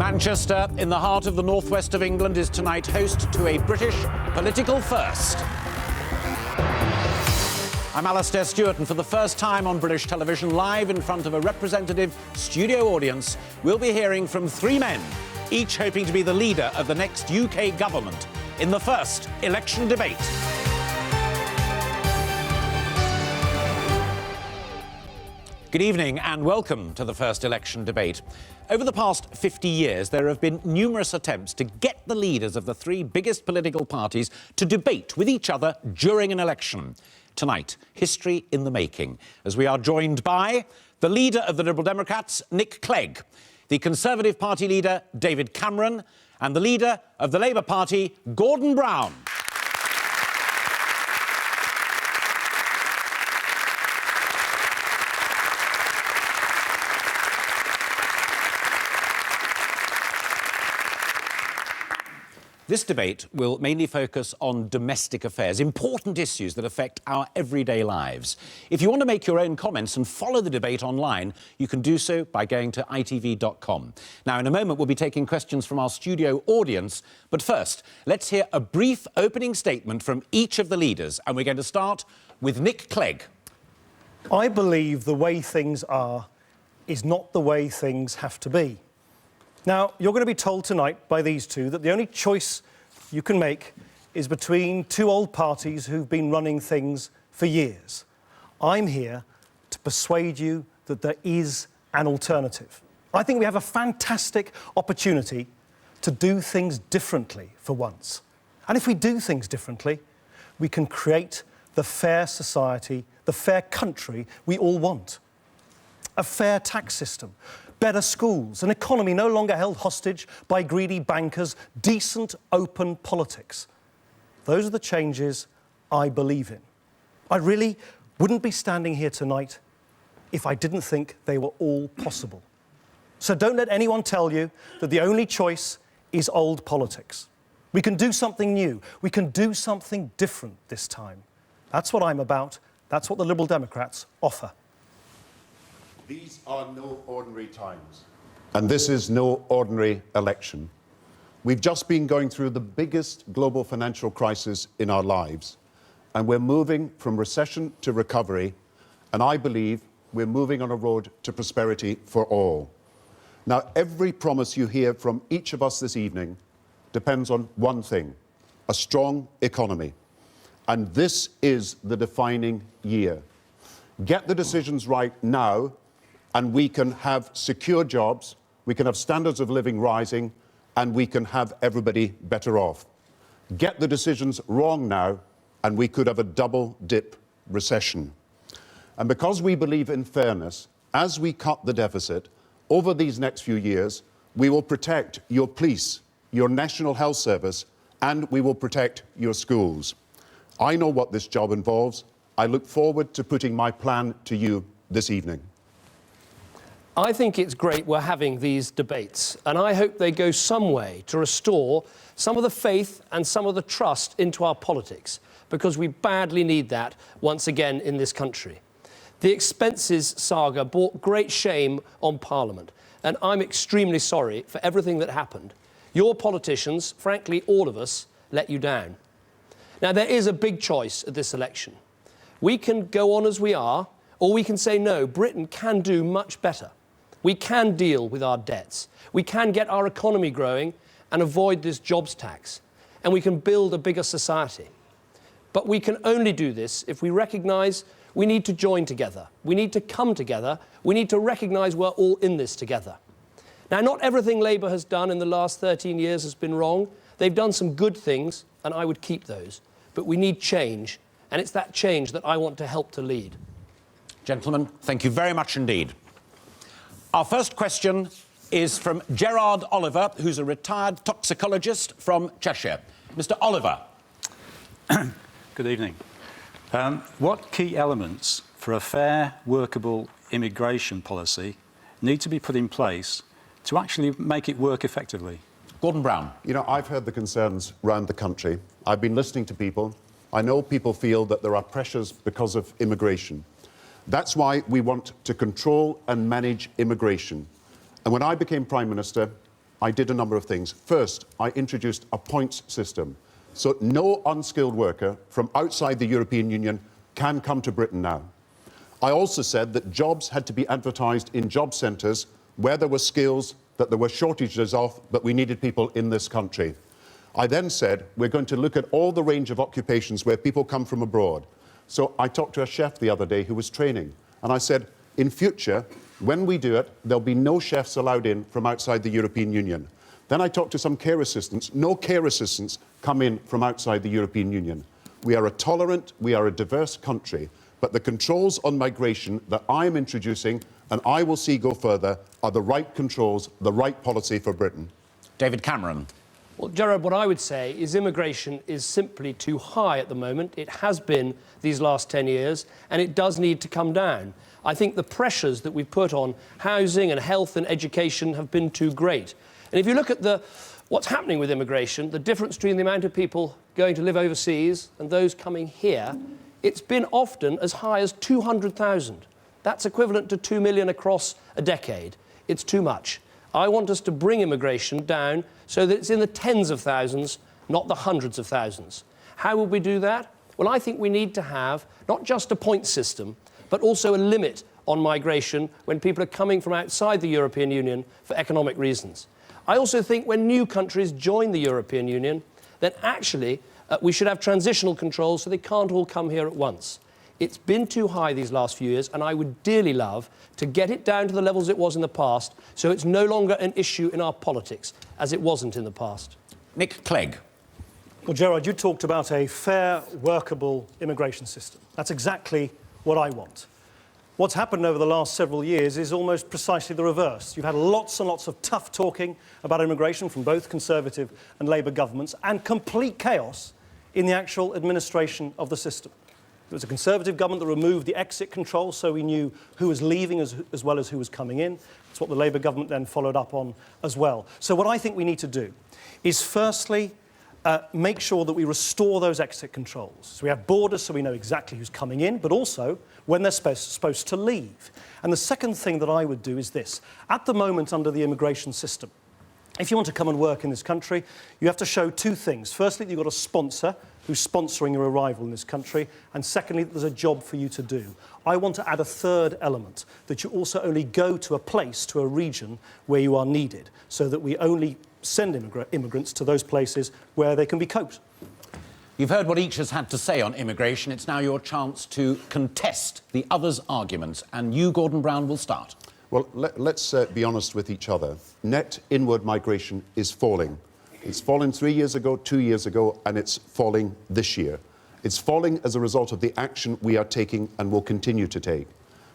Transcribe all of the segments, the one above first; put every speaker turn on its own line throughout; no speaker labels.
Manchester, in the heart of the northwest of England, is tonight host to a British political first. I'm Alastair Stewart, and for the first time on British television, live in front of a representative studio audience, we'll be hearing from three men, each hoping to be the leader of the next UK government in the first election debate. Good evening and welcome to the first election debate. Over the past 50 years, there have been numerous attempts to get the leaders of the three biggest political parties to debate with each other during an election. Tonight, history in the making, as we are joined by the leader of the Liberal Democrats, Nick Clegg, the Conservative Party leader, David Cameron, and the leader of the Labour Party, Gordon Brown. This debate will mainly focus on domestic affairs, important issues that affect our everyday lives. If you want to make your own comments and follow the debate online, you can do so by going to itv.com. Now, in a moment, we'll be taking questions from our studio audience. But first, let's hear a brief opening statement from each of the leaders. And we're going to start with Nick Clegg.
I believe the way things are is not the way things have to be. Now, you're going to be told tonight by these two that the only choice you can make is between two old parties who've been running things for years. I'm here to persuade you that there is an alternative. I think we have a fantastic opportunity to do things differently for once. And if we do things differently, we can create the fair society, the fair country we all want. A fair tax system, better schools, an economy no longer held hostage by greedy bankers, decent, open politics. Those are the changes I believe in. I really wouldn't be standing here tonight if I didn't think they were all possible. So don't let anyone tell you that the only choice is old politics. We can do something new. We can do something different this time. That's what I'm about. That's what the Liberal Democrats offer.
These are no ordinary times, and this is no ordinary election. We've just been going through the biggest global financial crisis in our lives, and we're moving from recession to recovery, and I believe we're moving on a road to prosperity for all. Now, every promise you hear from each of us this evening depends on one thing: a strong economy. And this is the defining year. Get the decisions right now, and we can have secure jobs, we can have standards of living rising, and we can have everybody better off. Get the decisions wrong now, and we could have a double-dip recession. And because we believe in fairness, as we cut the deficit over these next few years, we will protect your police, your National Health Service, and we will protect your schools. I know what this job involves. I look forward to putting my plan to you this evening.
I think it's great we're having these debates, and I hope they go some way to restore some of the faith and some of the trust into our politics, because we badly need that once again in this country. The expenses saga brought great shame on Parliament, and I'm extremely sorry for everything that happened. Your politicians, frankly, all of us, let you down. Now, there is a big choice at this election. We can go on as we are, or we can say, no, Britain can do much better. We can deal with our debts. We can get our economy growing and avoid this jobs tax. And we can build a bigger society. But we can only do this if we recognise we need to join together. We need to come together. We need to recognise we're all in this together. Now, not everything Labour has done in the last 13 years has been wrong. They've done some good things, and I would keep those. But we need change, and it's that change that I want to help to lead.
Gentlemen, thank you very much indeed. Our first question is from Gerard Oliver, who's a retired toxicologist from Cheshire. Mr. Oliver.
Good evening. What key elements for a fair, workable immigration policy need to be put in place to actually make it work effectively?
Gordon Brown.
You know, I've heard the concerns around the country. I've been listening to people. I know people feel that there are pressures because of immigration. That's why we want to control and manage immigration. And when I became Prime Minister, I did a number of things. First, I introduced a points system. So no unskilled worker from outside the European Union can come to Britain now. I also said that jobs had to be advertised in job centres where there were skills that there were shortages of, but we needed people in this country. I then said we're going to look at all the range of occupations where people come from abroad. So I talked to a chef the other day who was training, and I said, in future, when we do it, there'll be no chefs allowed in from outside the European Union. Then I talked to some care assistants. No care assistants come in from outside the European Union. We are a tolerant, we are a diverse country, but the controls on migration that I am introducing, and I will see go further, are the right controls, the right policy for Britain.
David Cameron.
Well, Gerard, what I would say is immigration is simply too high at the moment. It has been these last 10 years, and it does need to come down. I think the pressures that we've put on housing and health and education have been too great. And if you look at what's happening with immigration, the difference between the amount of people going to live overseas and those coming here, it's been often as high as 200,000. That's equivalent to 2 million across a decade. It's too much. I want us to bring immigration down so that it's in the tens of thousands, not the hundreds of thousands. How will we do that? Well, I think we need to have not just a point system, but also a limit on migration when people are coming from outside the European Union for economic reasons. I also think when new countries join the European Union, then actually we should have transitional controls so they can't all come here at once. It's been too high these last few years, and I would dearly love to get it down to the levels it was in the past, so it's no longer an issue in our politics, as it wasn't in the past.
Nick Clegg.
Well, Gerard, you talked about a fair, workable immigration system. That's exactly what I want. What's happened over the last several years is almost precisely the reverse. You've had lots and lots of tough talking about immigration from both Conservative and Labour governments, and complete chaos in the actual administration of the system. It was a Conservative government that removed the exit control, so we knew who was leaving as well as who was coming in. That's what the Labour government then followed up on as well. So what I think we need to do is firstly make sure that we restore those exit controls. So we have borders so we know exactly who's coming in, but also when they're supposed to leave. And the second thing that I would do is this. At the moment, under the immigration system, if you want to come and work in this country, you have to show two things. Firstly, you've got a sponsor who's sponsoring your arrival in this country, and secondly, that there's a job for you to do. I want to add a third element, that you also only go to a place, to a region where you are needed, so that we only send immigrants to those places where they can be coped.
You've heard what each has had to say on immigration. It's now your chance to contest the other's arguments, and you, Gordon Brown, will start.
Well, let's be honest with each other. Net inward migration is falling. It's fallen 3 years ago, 2 years ago, and it's falling this year. It's falling as a result of the action we are taking and will continue to take.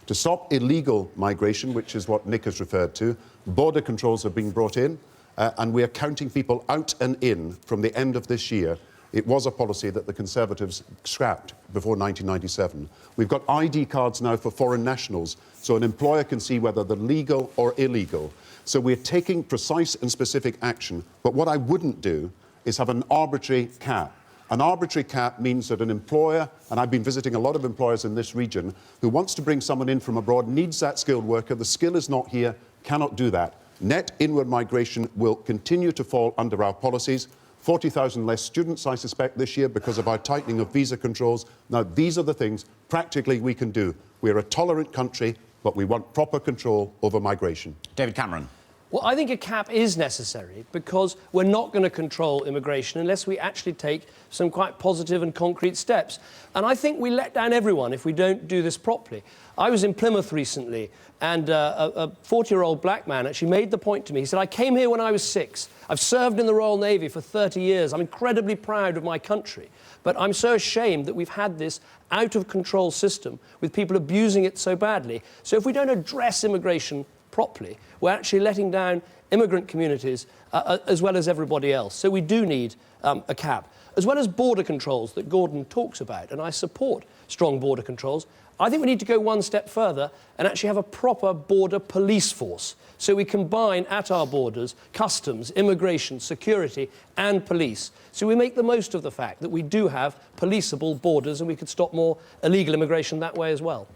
To stop illegal migration, which is what Nick has referred to, border controls are being brought in, and we are counting people out and in from the end of this year. It was a policy that the Conservatives scrapped before 1997. We've got ID cards now for foreign nationals, so an employer can see whether they're legal or illegal. So we're taking precise and specific action. But what I wouldn't do is have an arbitrary cap. An arbitrary cap means that an employer, and I've been visiting a lot of employers in this region, who wants to bring someone in from abroad, needs that skilled worker, the skill is not here, cannot do that. Net inward migration will continue to fall under our policies. 40,000 less students, I suspect, this year because of our tightening of visa controls. Now, these are the things practically we can do. We're a tolerant country, but we want proper control over migration.
David Cameron.
Well, I think a cap is necessary because we're not going to control immigration unless we actually take some quite positive and concrete steps. And I think we let down everyone if we don't do this properly. I was in Plymouth recently, and a 40-year-old black man actually made the point to me. He said, I came here when I was 6. I've served in the Royal Navy for 30 years. I'm incredibly proud of my country. But I'm so ashamed that we've had this out-of-control system with people abusing it so badly. So if we don't address immigration properly, we're actually letting down immigrant communities as well as everybody else. So we do need a cap. As well as border controls that Gordon talks about, and I support strong border controls, I think we need to go one step further and actually have a proper border police force. So we combine at our borders customs, immigration, security and police. So we make the most of the fact that we do have policeable borders, and we could stop more illegal immigration that way as well.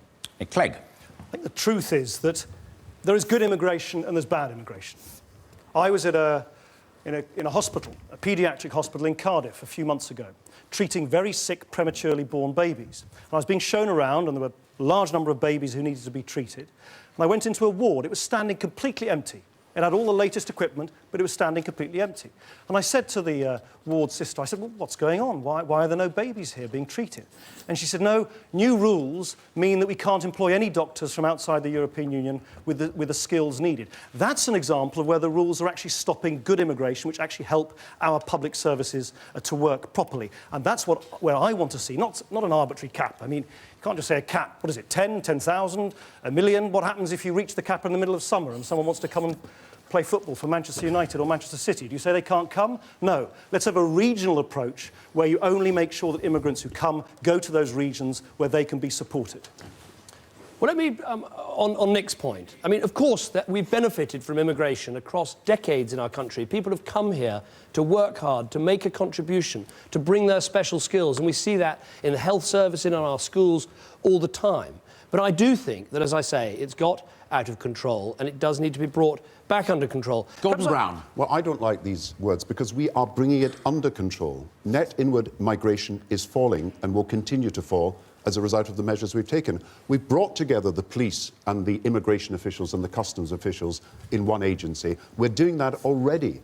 Clegg.
I think the truth is that there is good immigration and there's bad immigration. I was in a hospital, a paediatric hospital in Cardiff a few months ago, treating very sick, prematurely born babies. And I was being shown around, and there were a large number of babies who needed to be treated. And I went into a ward. It was standing completely empty. It had all the latest equipment, but it was standing completely empty. And I said to the ward sister, I said, well, what's going on? Why are there no babies here being treated? And she said, no, new rules mean that we can't employ any doctors from outside the European Union with the skills needed. That's an example of where the rules are actually stopping good immigration, which actually help our public services to work properly. And that's where I want to see, not an arbitrary cap. I mean, you can't just say a cap. What is it, 10, 10,000, a million? What happens if you reach the cap in the middle of summer and someone wants to come and play football for Manchester United or Manchester City? Do you say they can't come? No. Let's have a regional approach where you only make sure that immigrants who come go to those regions where they can be supported.
Well, let me, on Nick's point, I mean, of course, that we've benefited from immigration across decades in our country. People have come here to work hard, to make a contribution, to bring their special skills, and we see that in the health service, in our schools, all the time. But I do think that, as I say, it's got out of control, and it does need to be brought back under control.
Gordon Brown.
Well, I don't like these words because we are bringing it under control. Net inward migration is falling and will continue to fall as a result of the measures we've taken. We've brought together the police and the immigration officials and the customs officials in one agency. We're doing that already.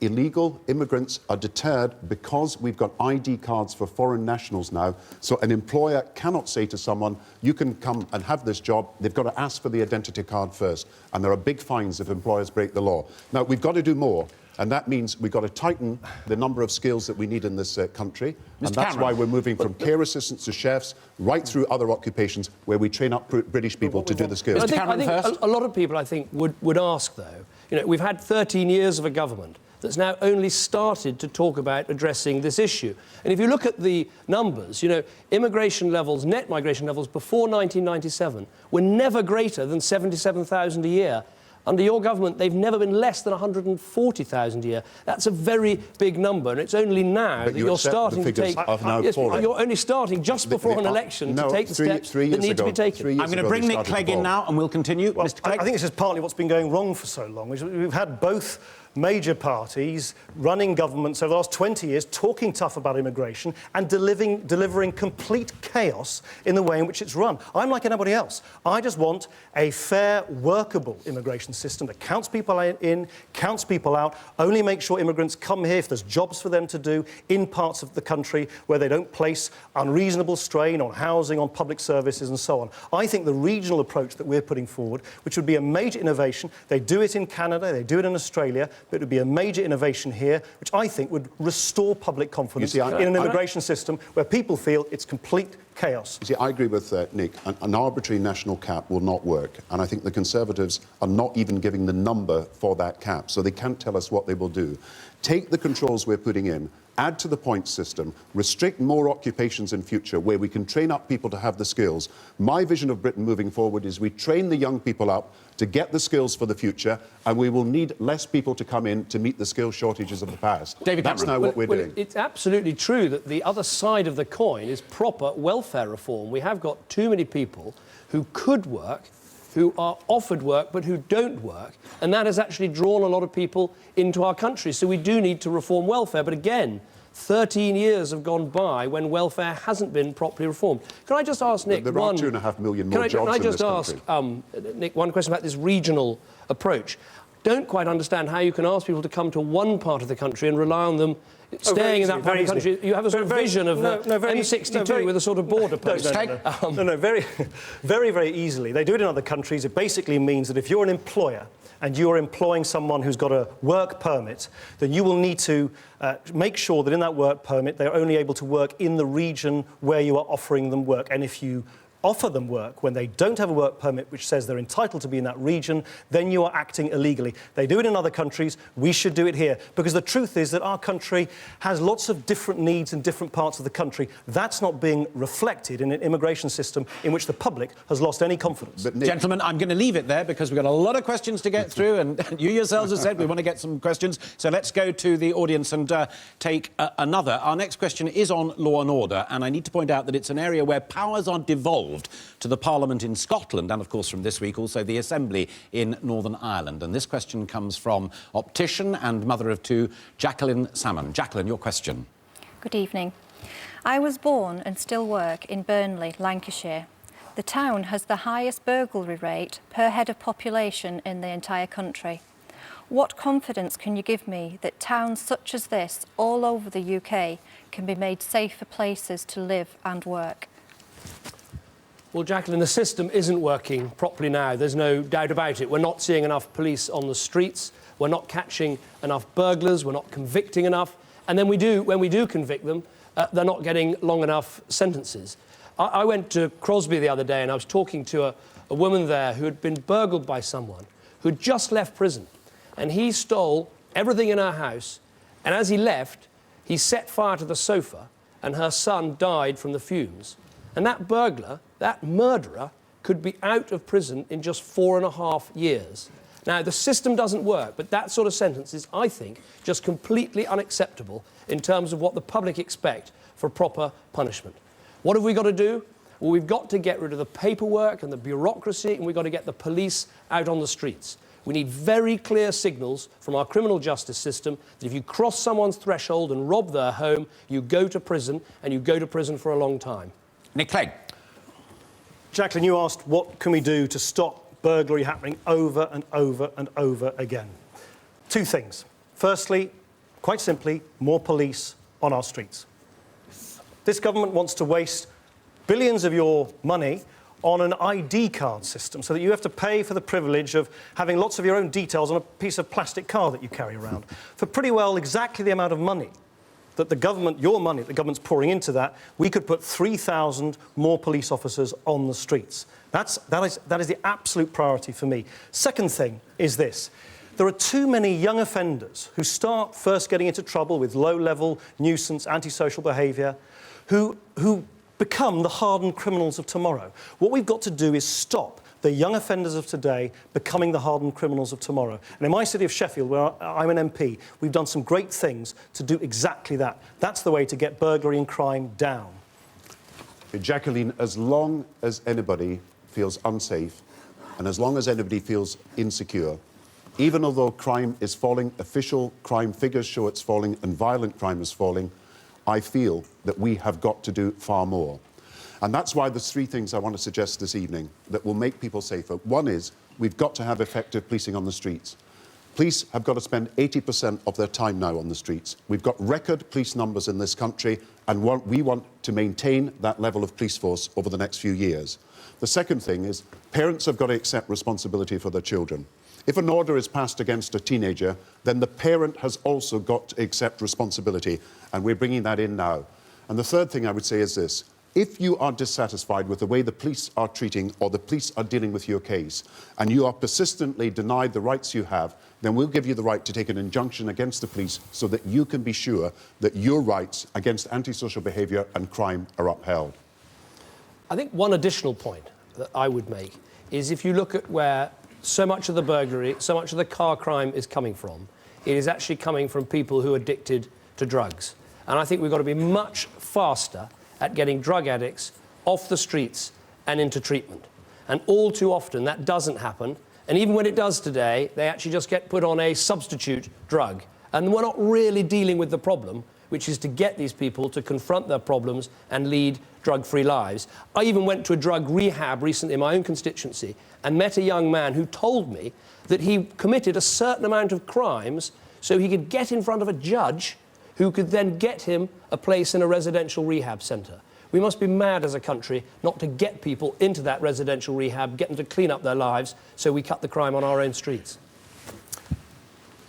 Illegal immigrants are deterred because we've got ID cards for foreign nationals now. So an employer cannot say to someone, you can come and have this job. They've got to ask for the identity card first. And there are big fines if employers break the law. Now, we've got to do more. And that means we've got to tighten the number of skills that we need in this country. And that's why we're moving from care assistants to chefs right through other occupations where we train up British people to do the skills.
I think a lot of people, I think, would ask, though, you know, we've had 13 years of a government that's now only started to talk about addressing this issue. And if you look at the numbers, you know, immigration levels, net migration levels before 1997 were never greater than 77,000 a year. Under your government, they've never been less than 140,000 a year. That's a very big number, and it's only now that you're starting to take... You're only starting just before an election to take the steps that need to be taken.
I'm going to bring Nick Clegg in now, and we'll continue.
Well,
Mr. Clegg?
I think this is partly what's been going wrong for so long. We've had both major parties running governments over the last 20 years talking tough about immigration and delivering complete chaos in the way in which it's run. I'm like anybody else. I just want a fair, workable immigration system that counts people in, counts people out, only make sure immigrants come here if there's jobs for them to do in parts of the country where they don't place unreasonable strain on housing, on public services and so on. I think the regional approach that we're putting forward, which would be a major innovation, they do it in Canada, they do it in Australia, but it would be a major innovation here, which I think would restore public confidence in an immigration system where people feel it's complete chaos.
You see, I agree with Nick. An arbitrary national cap will not work. And I think the Conservatives are not even giving the number for that cap, so they can't tell us what they will do. Take the controls we're putting in, add to the points system, restrict more occupations in future where we can train up people to have the skills. My vision of Britain moving forward is we train the young people up to get the skills for the future, and we will need less people to come in to meet the skill shortages of the past.
David
That's now what we're doing.
It's absolutely true that the other side of the coin is proper welfare reform. We have got too many people who could work, who are offered work but who don't work, and that has actually drawn a lot of people into our country. So we do need to reform welfare, but again, 13 years have gone by when welfare hasn't been properly reformed. Can I just ask Nick
there are 2.5 million more jobs in this country. Can I just
ask Nick one question about this regional approach? Don't quite understand how you can ask people to come to one part of the country and rely on them staying in that part of the country. You have a sort of vision of M62 with a sort of border post.
Very, very easily. They do it in other countries. It basically means that if you're an employer and you're employing someone who's got a work permit, then you will need to make sure that in that work permit they're only able to work in the region where you are offering them work. And if you offer them work when they don't have a work permit which says they're entitled to be in that region, then you are acting illegally. They do it in other countries. We should do it here. Because the truth is that our country has lots of different needs in different parts of the country. That's not being reflected in an immigration system in which the public has lost any confidence.
But gentlemen, I'm going to leave it there because we've got a lot of questions to get through, and you yourselves have said we want to get some questions. So let's go to the audience and take another. Our next question is on law and order, and I need to point out that it's an area where powers are devolved devolved to the Parliament in Scotland and, of course, from this week also the Assembly in Northern Ireland. And this question comes from optician and mother of two, Jacqueline Salmon. Jacqueline, your question.
Good evening. I was born and still work in Burnley, Lancashire. The town has the highest burglary rate per head of population in the entire country. What confidence can you give me that towns such as this all over the UK can be made safer places to live and work?
Well, Jacqueline, the system isn't working properly now. There's no doubt about it. We're not seeing enough police on the streets. We're not catching enough burglars. We're not convicting enough. And then when we do convict them, they're not getting long enough sentences. I went to Crosby the other day and I was talking to a woman there who had been burgled by someone who'd just left prison. And he stole everything in her house. And as he left, he set fire to the sofa and her son died from the fumes. And that burglar, that murderer, could be out of prison in just 4.5 years. Now, the system doesn't work, but that sort of sentence is, I think, just completely unacceptable in terms of what the public expect for proper punishment. What have we got to do? Well, we've got to get rid of the paperwork and the bureaucracy, and we've got to get the police out on the streets. We need very clear signals from our criminal justice system that if you cross someone's threshold and rob their home, you go to prison, and you go to prison for a long time.
Nick Clegg.
Jacqueline, you asked what can we do to stop burglary happening over and over and over again. Two things. Firstly, quite simply, more police on our streets. This government wants to waste billions of your money on an ID card system so that you have to pay for the privilege of having lots of your own details on a piece of plastic card that you carry around for pretty well exactly the amount of money that the government, your money, the government's pouring into that. We could put 3,000 more police officers on the streets. That is the absolute priority for me. Second thing is this. There are too many young offenders who start first getting into trouble with low-level nuisance, antisocial behaviour, who become the hardened criminals of tomorrow. What we've got to do is stop the young offenders of today becoming the hardened criminals of tomorrow. And in my city of Sheffield, where I'm an MP, we've done some great things to do exactly that. That's the way to get burglary and crime down.
Jacqueline, as long as anybody feels unsafe and as long as anybody feels insecure, even although crime is falling, official crime figures show it's falling and violent crime is falling, I feel that we have got to do far more. And that's why there's three things I want to suggest this evening that will make people safer. One is we've got to have effective policing on the streets. Police have got to spend 80% of their time now on the streets. We've got record police numbers in this country, and we want to maintain that level of police force over the next few years. The second thing is parents have got to accept responsibility for their children. If an order is passed against a teenager, then the parent has also got to accept responsibility, and we're bringing that in now. And the third thing I would say is this. If you are dissatisfied with the way the police are treating or the police are dealing with your case, and you are persistently denied the rights you have, then we'll give you the right to take an injunction against the police so that you can be sure that your rights against antisocial behaviour and crime are upheld.
I think one additional point that I would make is if you look at where so much of the burglary, so much of the car crime is coming from, it is actually coming from people who are addicted to drugs. And I think we've got to be much faster at getting drug addicts off the streets and into treatment. And all too often that doesn't happen. And even when it does today, they actually just get put on a substitute drug. And we're not really dealing with the problem, which is to get these people to confront their problems and lead drug-free lives. I even went to a drug rehab recently in my own constituency and met a young man who told me that he committed a certain amount of crimes so he could get in front of a judge who could then get him a place in a residential rehab centre. We must be mad as a country not to get people into that residential rehab, get them to clean up their lives so we cut the crime on our own streets.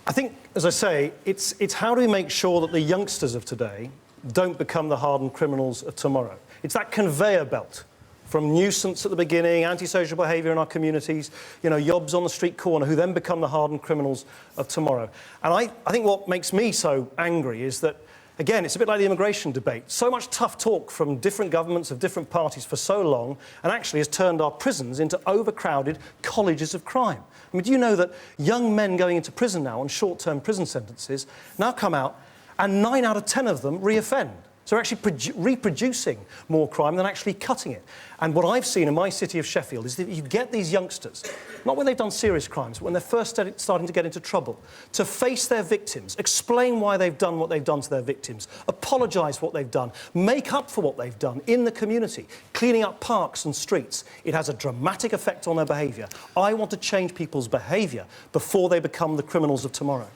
I think, as I say, it's how do we make sure that the youngsters of today don't become the hardened criminals of tomorrow. It's that conveyor belt from nuisance at the beginning, antisocial behaviour in our communities, yobs on the street corner who then become the hardened criminals of tomorrow. And I think what makes me so angry is that, again, it's a bit like the immigration debate. So much tough talk from different governments of different parties for so long and actually has turned our prisons into overcrowded colleges of crime. I mean, do you know that young men going into prison now on short-term prison sentences now come out and 9 out of 10 of them reoffend? So So they're actually reproducing more crime than actually cutting it. And what I've seen in my city of Sheffield is that you get these youngsters, not when they've done serious crimes, but when they're first starting to get into trouble, to face their victims, explain why they've done what they've done to their victims, apologise for what they've done, make up for what they've done in the community, cleaning up parks and streets. It has a dramatic effect on their behaviour. I want to change people's behaviour before they become the criminals of tomorrow.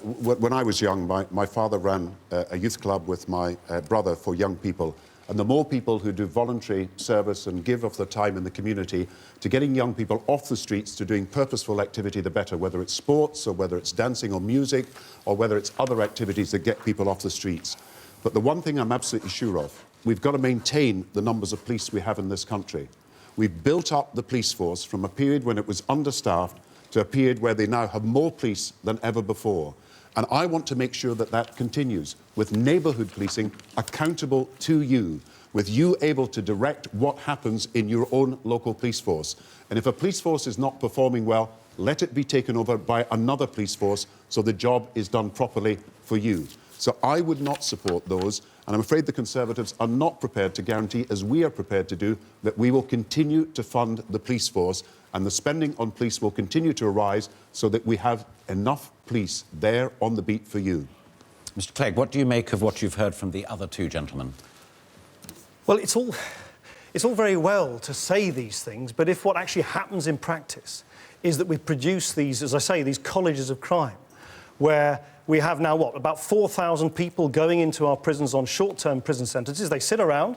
When I was young, my father ran a youth club with my brother for young people. And the more people who do voluntary service and give of their time in the community to getting young people off the streets to doing purposeful activity, the better, whether it's sports or whether it's dancing or music or whether it's other activities that get people off the streets. But the one thing I'm absolutely sure of, we've got to maintain the numbers of police we have in this country. We've built up the police force from a period when it was understaffed to a period where they now have more police than ever before. And I want to make sure that that continues, with neighbourhood policing accountable to you, with you able to direct what happens in your own local police force. And if a police force is not performing well, let it be taken over by another police force so the job is done properly for you. So I would not support those, and I'm afraid the Conservatives are not prepared to guarantee, as we are prepared to do, that we will continue to fund the police force and the spending on police will continue to rise so that we have enough police there on the beat for you.
Mr Clegg, what do you make of what you've heard from the other two gentlemen?
Well, it's all very well to say these things, but if what actually happens in practice is that we produce these, as I say, these colleges of crime, where we have now, about 4,000 people going into our prisons on short-term prison sentences. They sit around,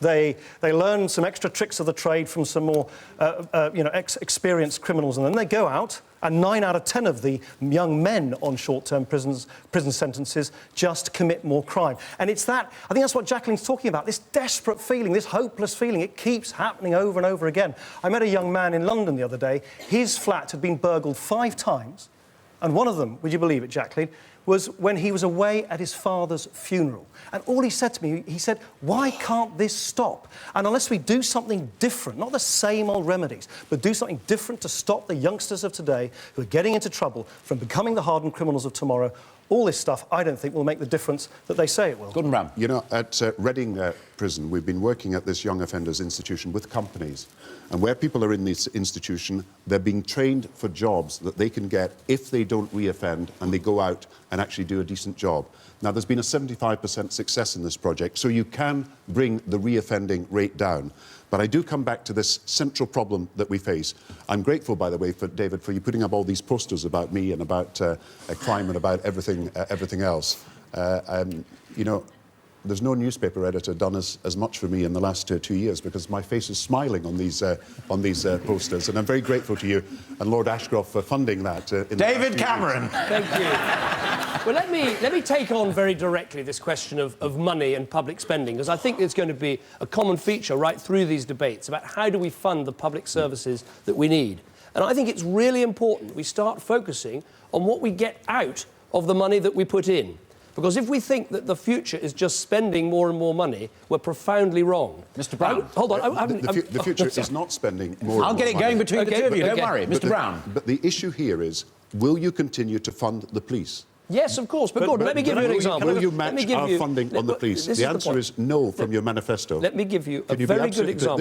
they learn some extra tricks of the trade from some more experienced criminals, and then they go out, and 9 out of 10 of the young men on short-term prison sentences just commit more crime. And it's that, I think that's what Jacqueline's talking about, this desperate feeling, this hopeless feeling. It keeps happening over and over again. I met a young man in London the other day. His flat had been burgled 5 times, and one of them, would you believe it, Jacqueline, was when he was away at his father's funeral. And all he said to me, he said, why can't this stop? And unless we do something different, not the same old remedies, but do something different to stop the youngsters of today who are getting into trouble from becoming the hardened criminals of tomorrow, all this stuff, I don't think will make the difference that they say it will.
Gordon Brown.
You know, at Reading Prison, we've been working at this young offenders institution with companies. And where people are in this institution, they're being trained for jobs that they can get if they don't reoffend and they go out and actually do a decent job. Now, there's been a 75% success in this project, so you can bring the reoffending rate down. But I do come back to this central problem that we face. I'm grateful, by the way, for David, for you putting up all these posters about me and about crime and about everything else. You know, there's no newspaper editor done as much for me in the last 2 years because my face is smiling on these posters, and I'm very grateful to you and Lord Ashcroft for funding that.
David Cameron.
Thank you. Well, let me take on very directly this question of money and public spending, because I think there's going to be a common feature right through these debates about how do we fund the public services that we need. And I think it's really important we start focusing on what we get out of the money that we put in. Because if we think that the future is just spending more and more money, we're profoundly wrong.
Mr Brown.
Hold on.
The future is not spending more
I'll
and
get
more
it going
money.
between the two of you, don't worry. Mr Brown.
But the issue here is, will you continue to fund the police?
Yes, of course. But Gordon, let me give you an example.
Will you match our funding on the police? The answer is no from your manifesto.
Let me give you a very good example.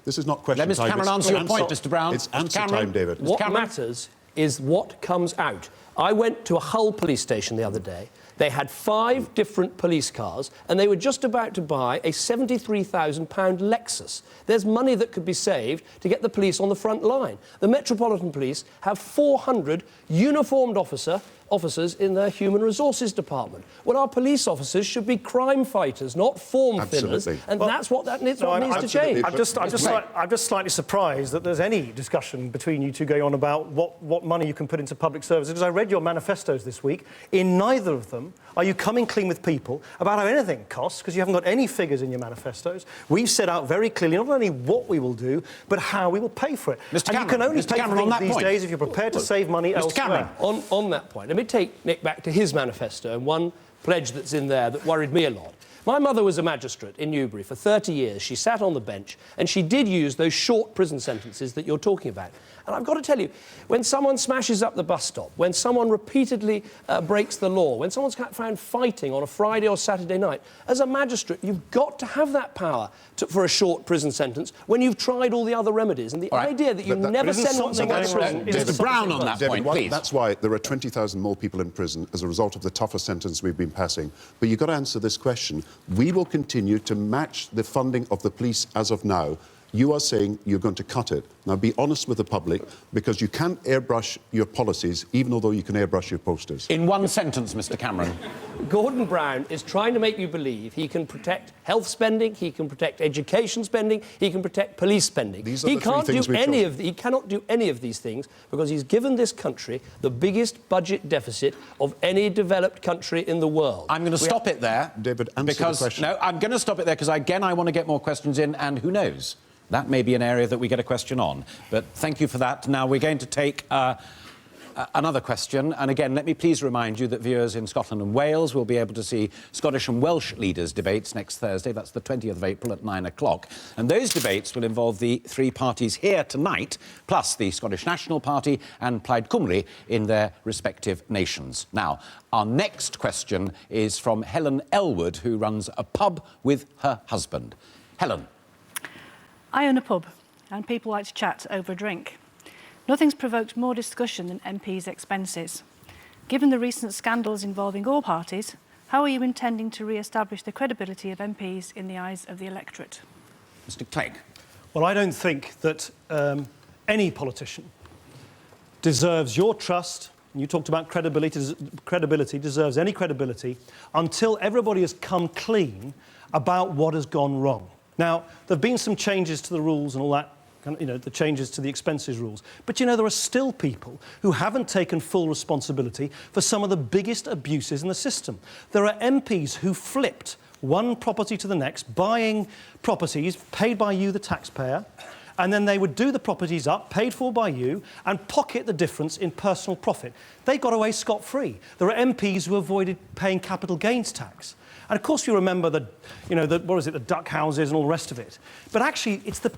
This is not question
Let Mr
time.
Cameron answer your point, Mr Brown.
It's answer time, David.
What matters is what comes out. I went to a Hull police station the other day. They had 5 different police cars, and they were just about to buy a £73,000 Lexus. There's money that could be saved to get the police on the front line. The Metropolitan Police have 400 uniformed officers in their human resources department. Well, our police officers should be crime fighters, not form fillers, and that's what needs to change.
I'm just slightly surprised that there's any discussion between you two going on about what money you can put into public services, because I read your manifestos this week. In neither of them are you coming clean with people about how anything costs, because you haven't got any figures in your manifestos. We've set out very clearly not only what we will do, but how we will pay for it.
Mr.
And
Cameron,
you can only
Mr.
pay
Cameron,
for things these days if you're prepared to save money elsewhere.
Cameron.
On that point, let me take Nick back to his manifesto, and one pledge that's in there that worried me a lot. My mother was a magistrate in Newbury for 30 years. She sat on the bench, and she did use those short prison sentences that you're talking about. And I've got to tell you, when someone smashes up the bus stop, when someone repeatedly breaks the law, when someone's found fighting on a Friday or Saturday night, as a magistrate, you've got to have that power for a short prison sentence when you've tried all the other remedies. And the idea that you never send something to prison...
Mr Brown on that
David,
point, please.
That's why there are 20,000 more people in prison as a result of the tougher sentence we've been passing. But you've got to answer this question. We will continue to match the funding of the police as of now. You are saying you're going to cut it. Now, be honest with the public, because you can't airbrush your policies, even although you can airbrush your posters.
In one sentence, Mr Cameron.
Gordon Brown is trying to make you believe he can protect health spending, he can protect education spending, he can protect police spending. He cannot do any of these things because he's given this country the biggest budget deficit of any developed country in the world.
I'm going to stop it there.
David, answer the question.
No, I'm going to stop it there because, again, I want to get more questions in, and who knows? That may be an area that we get a question on. But thank you for that. Now, we're going to take another question. And again, let me please remind you that viewers in Scotland and Wales will be able to see Scottish and Welsh leaders' debates next Thursday. That's the 20th of April at 9 o'clock. And those debates will involve the three parties here tonight, plus the Scottish National Party and Plaid Cymru in their respective nations. Now, our next question is from Helen Elwood, who runs a pub with her husband. Helen.
I own a pub, and people like to chat over a drink. Nothing's provoked more discussion than MPs' expenses. Given the recent scandals involving all parties, how are you intending to re-establish the credibility of MPs in the eyes of the electorate?
Mr Clegg.
Well, I don't think that any politician deserves your trust. You talked about credibility deserves any credibility until everybody has come clean about what has gone wrong. Now, there have been some changes to the rules and all that, you know, the changes to the expenses rules. But, you know, there are still people who haven't taken full responsibility for some of the biggest abuses in the system. There are MPs who flipped one property to the next, buying properties paid by you, the taxpayer, and then they would do the properties up, paid for by you, and pocket the difference in personal profit. They got away scot-free. There are MPs who avoided paying capital gains tax. And of course you remember the duck houses and all the rest of it. But actually, it's the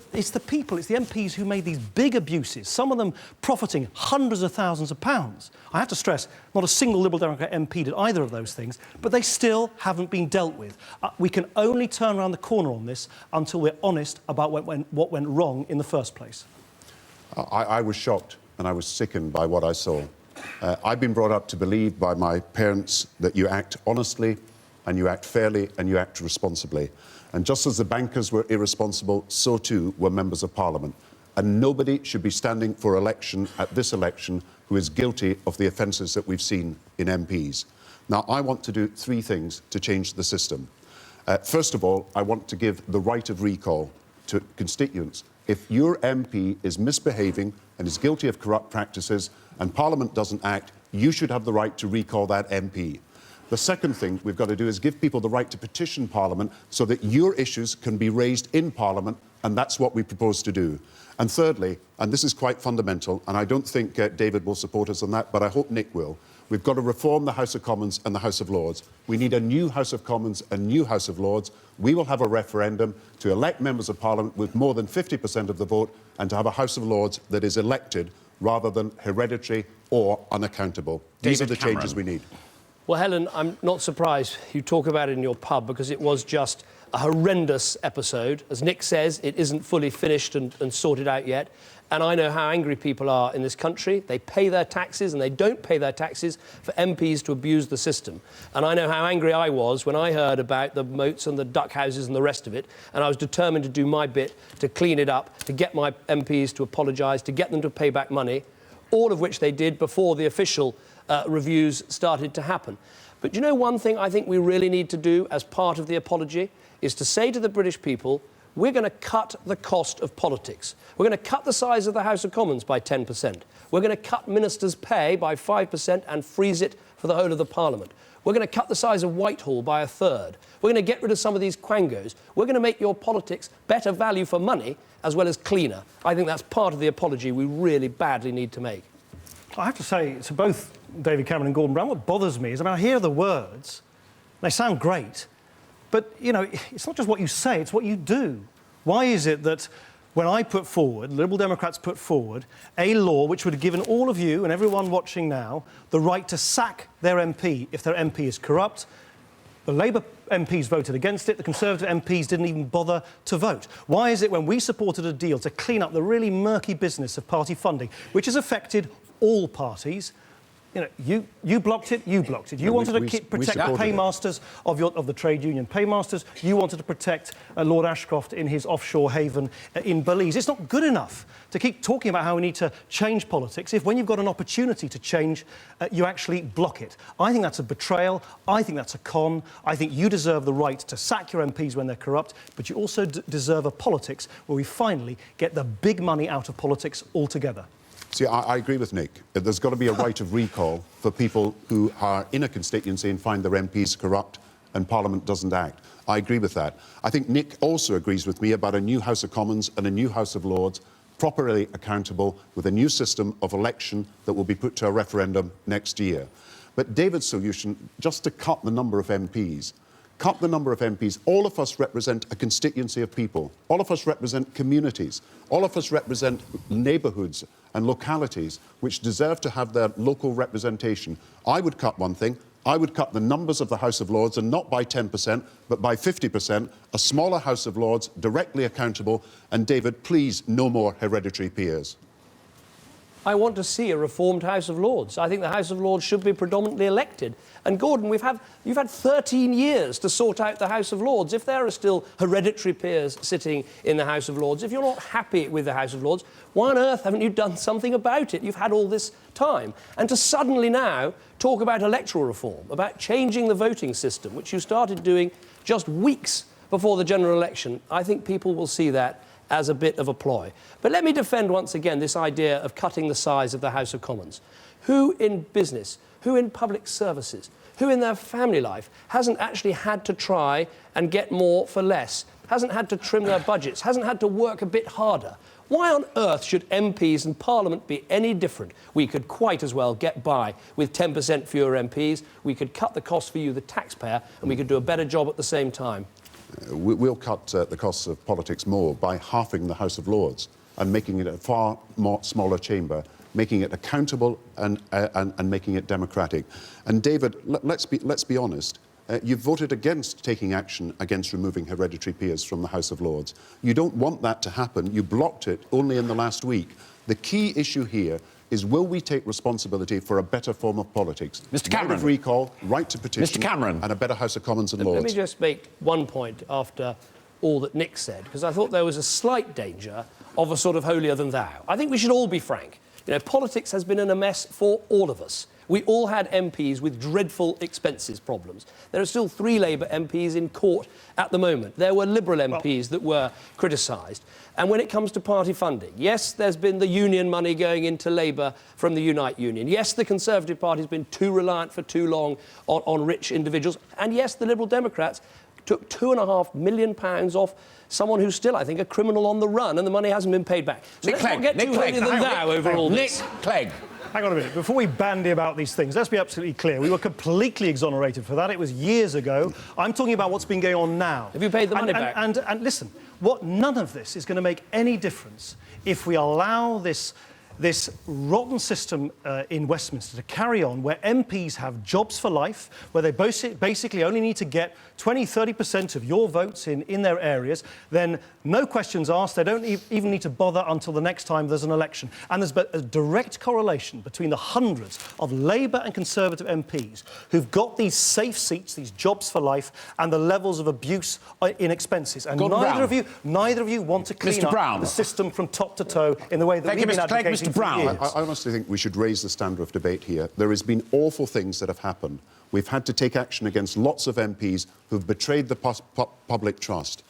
people, it's the MPs who made these big abuses, some of them profiting hundreds of thousands of pounds. I have to stress, not a single Liberal Democrat MP did either of those things, but they still haven't been dealt with. We can only turn around the corner on this until we're honest about what went wrong in the first place.
I was shocked and I was sickened by what I saw. I've been brought up to believe by my parents that you act honestly, and you act fairly, and you act responsibly. And just as the bankers were irresponsible, so too were members of Parliament. And nobody should be standing for election at this election who is guilty of the offences that we've seen in MPs. Now, I want to do three things to change the system. First of all, I want to give the right of recall to constituents. If your MP is misbehaving and is guilty of corrupt practices and Parliament doesn't act, you should have the right to recall that MP. The second thing we've got to do is give people the right to petition Parliament so that your issues can be raised in Parliament, and that's what we propose to do. And thirdly, and this is quite fundamental, and I don't think David will support us on that, but I hope Nick will, we've got to reform the House of Commons and the House of Lords. We need a new House of Commons and new House of Lords. We will have a referendum to elect members of Parliament with more than 50% of the vote and to have a House of Lords that is elected rather than hereditary or unaccountable. These are the changes we need.
Well, Helen, I'm not surprised you talk about it in your pub because it was just a horrendous episode. As Nick says, it isn't fully finished and sorted out yet. And I know how angry people are in this country. They pay their taxes and they don't pay their taxes for MPs to abuse the system. And I know how angry I was when I heard about the moats and the duck houses and the rest of it. And I was determined to do my bit to clean it up, to get my MPs to apologise, to get them to pay back money, all of which they did before the official reviews started to happen. But you know, one thing I think we really need to do as part of the apology is to say to the British people, we're going to cut the cost of politics. We're going to cut the size of the House of Commons by 10%. We're going to cut ministers' pay by 5% and freeze it for the whole of the Parliament. We're going to cut the size of Whitehall by a third. We're going to get rid of some of these quangos. We're going to make your politics better value for money as well as cleaner. I think that's part of the apology we really badly need to make.
I have to say to both David Cameron and Gordon Brown, what bothers me is, I hear the words, they sound great, but, you know, it's not just what you say, it's what you do. Why is it that when I put forward, Liberal Democrats put forward, a law which would have given all of you and everyone watching now the right to sack their MP if their MP is corrupt. The Labour MPs voted against it. The Conservative MPs didn't even bother to vote. Why is it when we supported a deal to clean up the really murky business of party funding, which has affected all parties, you blocked it, you blocked it. You wanted to protect the paymasters of the trade union paymasters. You wanted to protect Lord Ashcroft in his offshore haven in Belize. It's not good enough to keep talking about how we need to change politics if when you've got an opportunity to change, you actually block it. I think that's a betrayal. I think that's a con. I think you deserve the right to sack your MPs when they're corrupt, but you also deserve a politics where we finally get the big money out of politics altogether.
See, I agree with Nick. There's got to be a right of recall for people who are in a constituency and find their MPs corrupt and Parliament doesn't act. I agree with that. I think Nick also agrees with me about a new House of Commons and a new House of Lords, properly accountable, with a new system of election that will be put to a referendum next year. But David's solution, just to cut the number of MPs, all of us represent a constituency of people. All of us represent communities. All of us represent neighbourhoods and localities which deserve to have their local representation. I would cut one thing. I would cut the numbers of the House of Lords, and not by 10%, but by 50%, a smaller House of Lords, directly accountable. And David, please, no more hereditary peers.
I want to see a reformed House of Lords. I think the House of Lords should be predominantly elected. And Gordon, you've had 13 years to sort out the House of Lords. If there are still hereditary peers sitting in the House of Lords, if you're not happy with the House of Lords, why on earth haven't you done something about it? You've had all this time. And to suddenly now talk about electoral reform, about changing the voting system, which you started doing just weeks before the general election, I think people will see that as a bit of a ploy. But let me defend once again this idea of cutting the size of the House of Commons. Who in business, who in public services, who in their family life hasn't actually had to try and get more for less, hasn't had to trim their budgets, hasn't had to work a bit harder? Why on earth should MPs and Parliament be any different? We could quite as well get by with 10% fewer MPs, we could cut the cost for you, the taxpayer, and we could do a better job at the same time.
We'll cut the costs of politics more by halving the House of Lords and making it a far more smaller chamber, making it accountable and making it democratic. And David, let's be honest. You've voted against taking action against removing hereditary peers from the House of Lords. You don't want that to happen. You blocked it only in the last week. The key issue here is, will we take responsibility for a better form of politics?
Mr. Cameron.
Right of recall, right to petition,
Mr. Cameron.
and a better House of Commons and Lords.
Let me just make one point after all that Nick said, because I thought there was a slight danger of a sort of holier than thou. I think we should all be frank. Politics has been in a mess for all of us. We all had MPs with dreadful expenses problems. There are still 3 Labour MPs in court at the moment. There were Liberal MPs that were criticised. And when it comes to party funding, yes, there's been the union money going into Labour from the Unite Union. Yes, the Conservative Party's been too reliant for too long on rich individuals. And yes, the Liberal Democrats took £2.5 million off someone who's still, I think, a criminal on the run, and the money hasn't been paid back. So let's not get too holier than thou over all this.
Nick Clegg.
Hang on a minute. Before we bandy about these things, let's be absolutely clear. We were completely exonerated for that. It was years ago. I'm talking about what's been going on now.
Have you paid the money back?
And listen, none of this is going to make any difference if we allow this rotten system in Westminster to carry on, where MPs have jobs for life, where they basically only need to get 20-30% of your votes in their areas, then no questions asked. They don't even need to bother until the next time there's an election. And there's a direct correlation between the hundreds of Labour and Conservative MPs who've got these safe seats, these jobs for life, and the levels of abuse in expenses. And neither of you want to clean up the system from top to toe in the way that we've been advocating.
Mr. Brown.
I honestly think we should raise the standard of debate here. There has been awful things that have happened. We've had to take action against lots of MPs who've betrayed the public trust.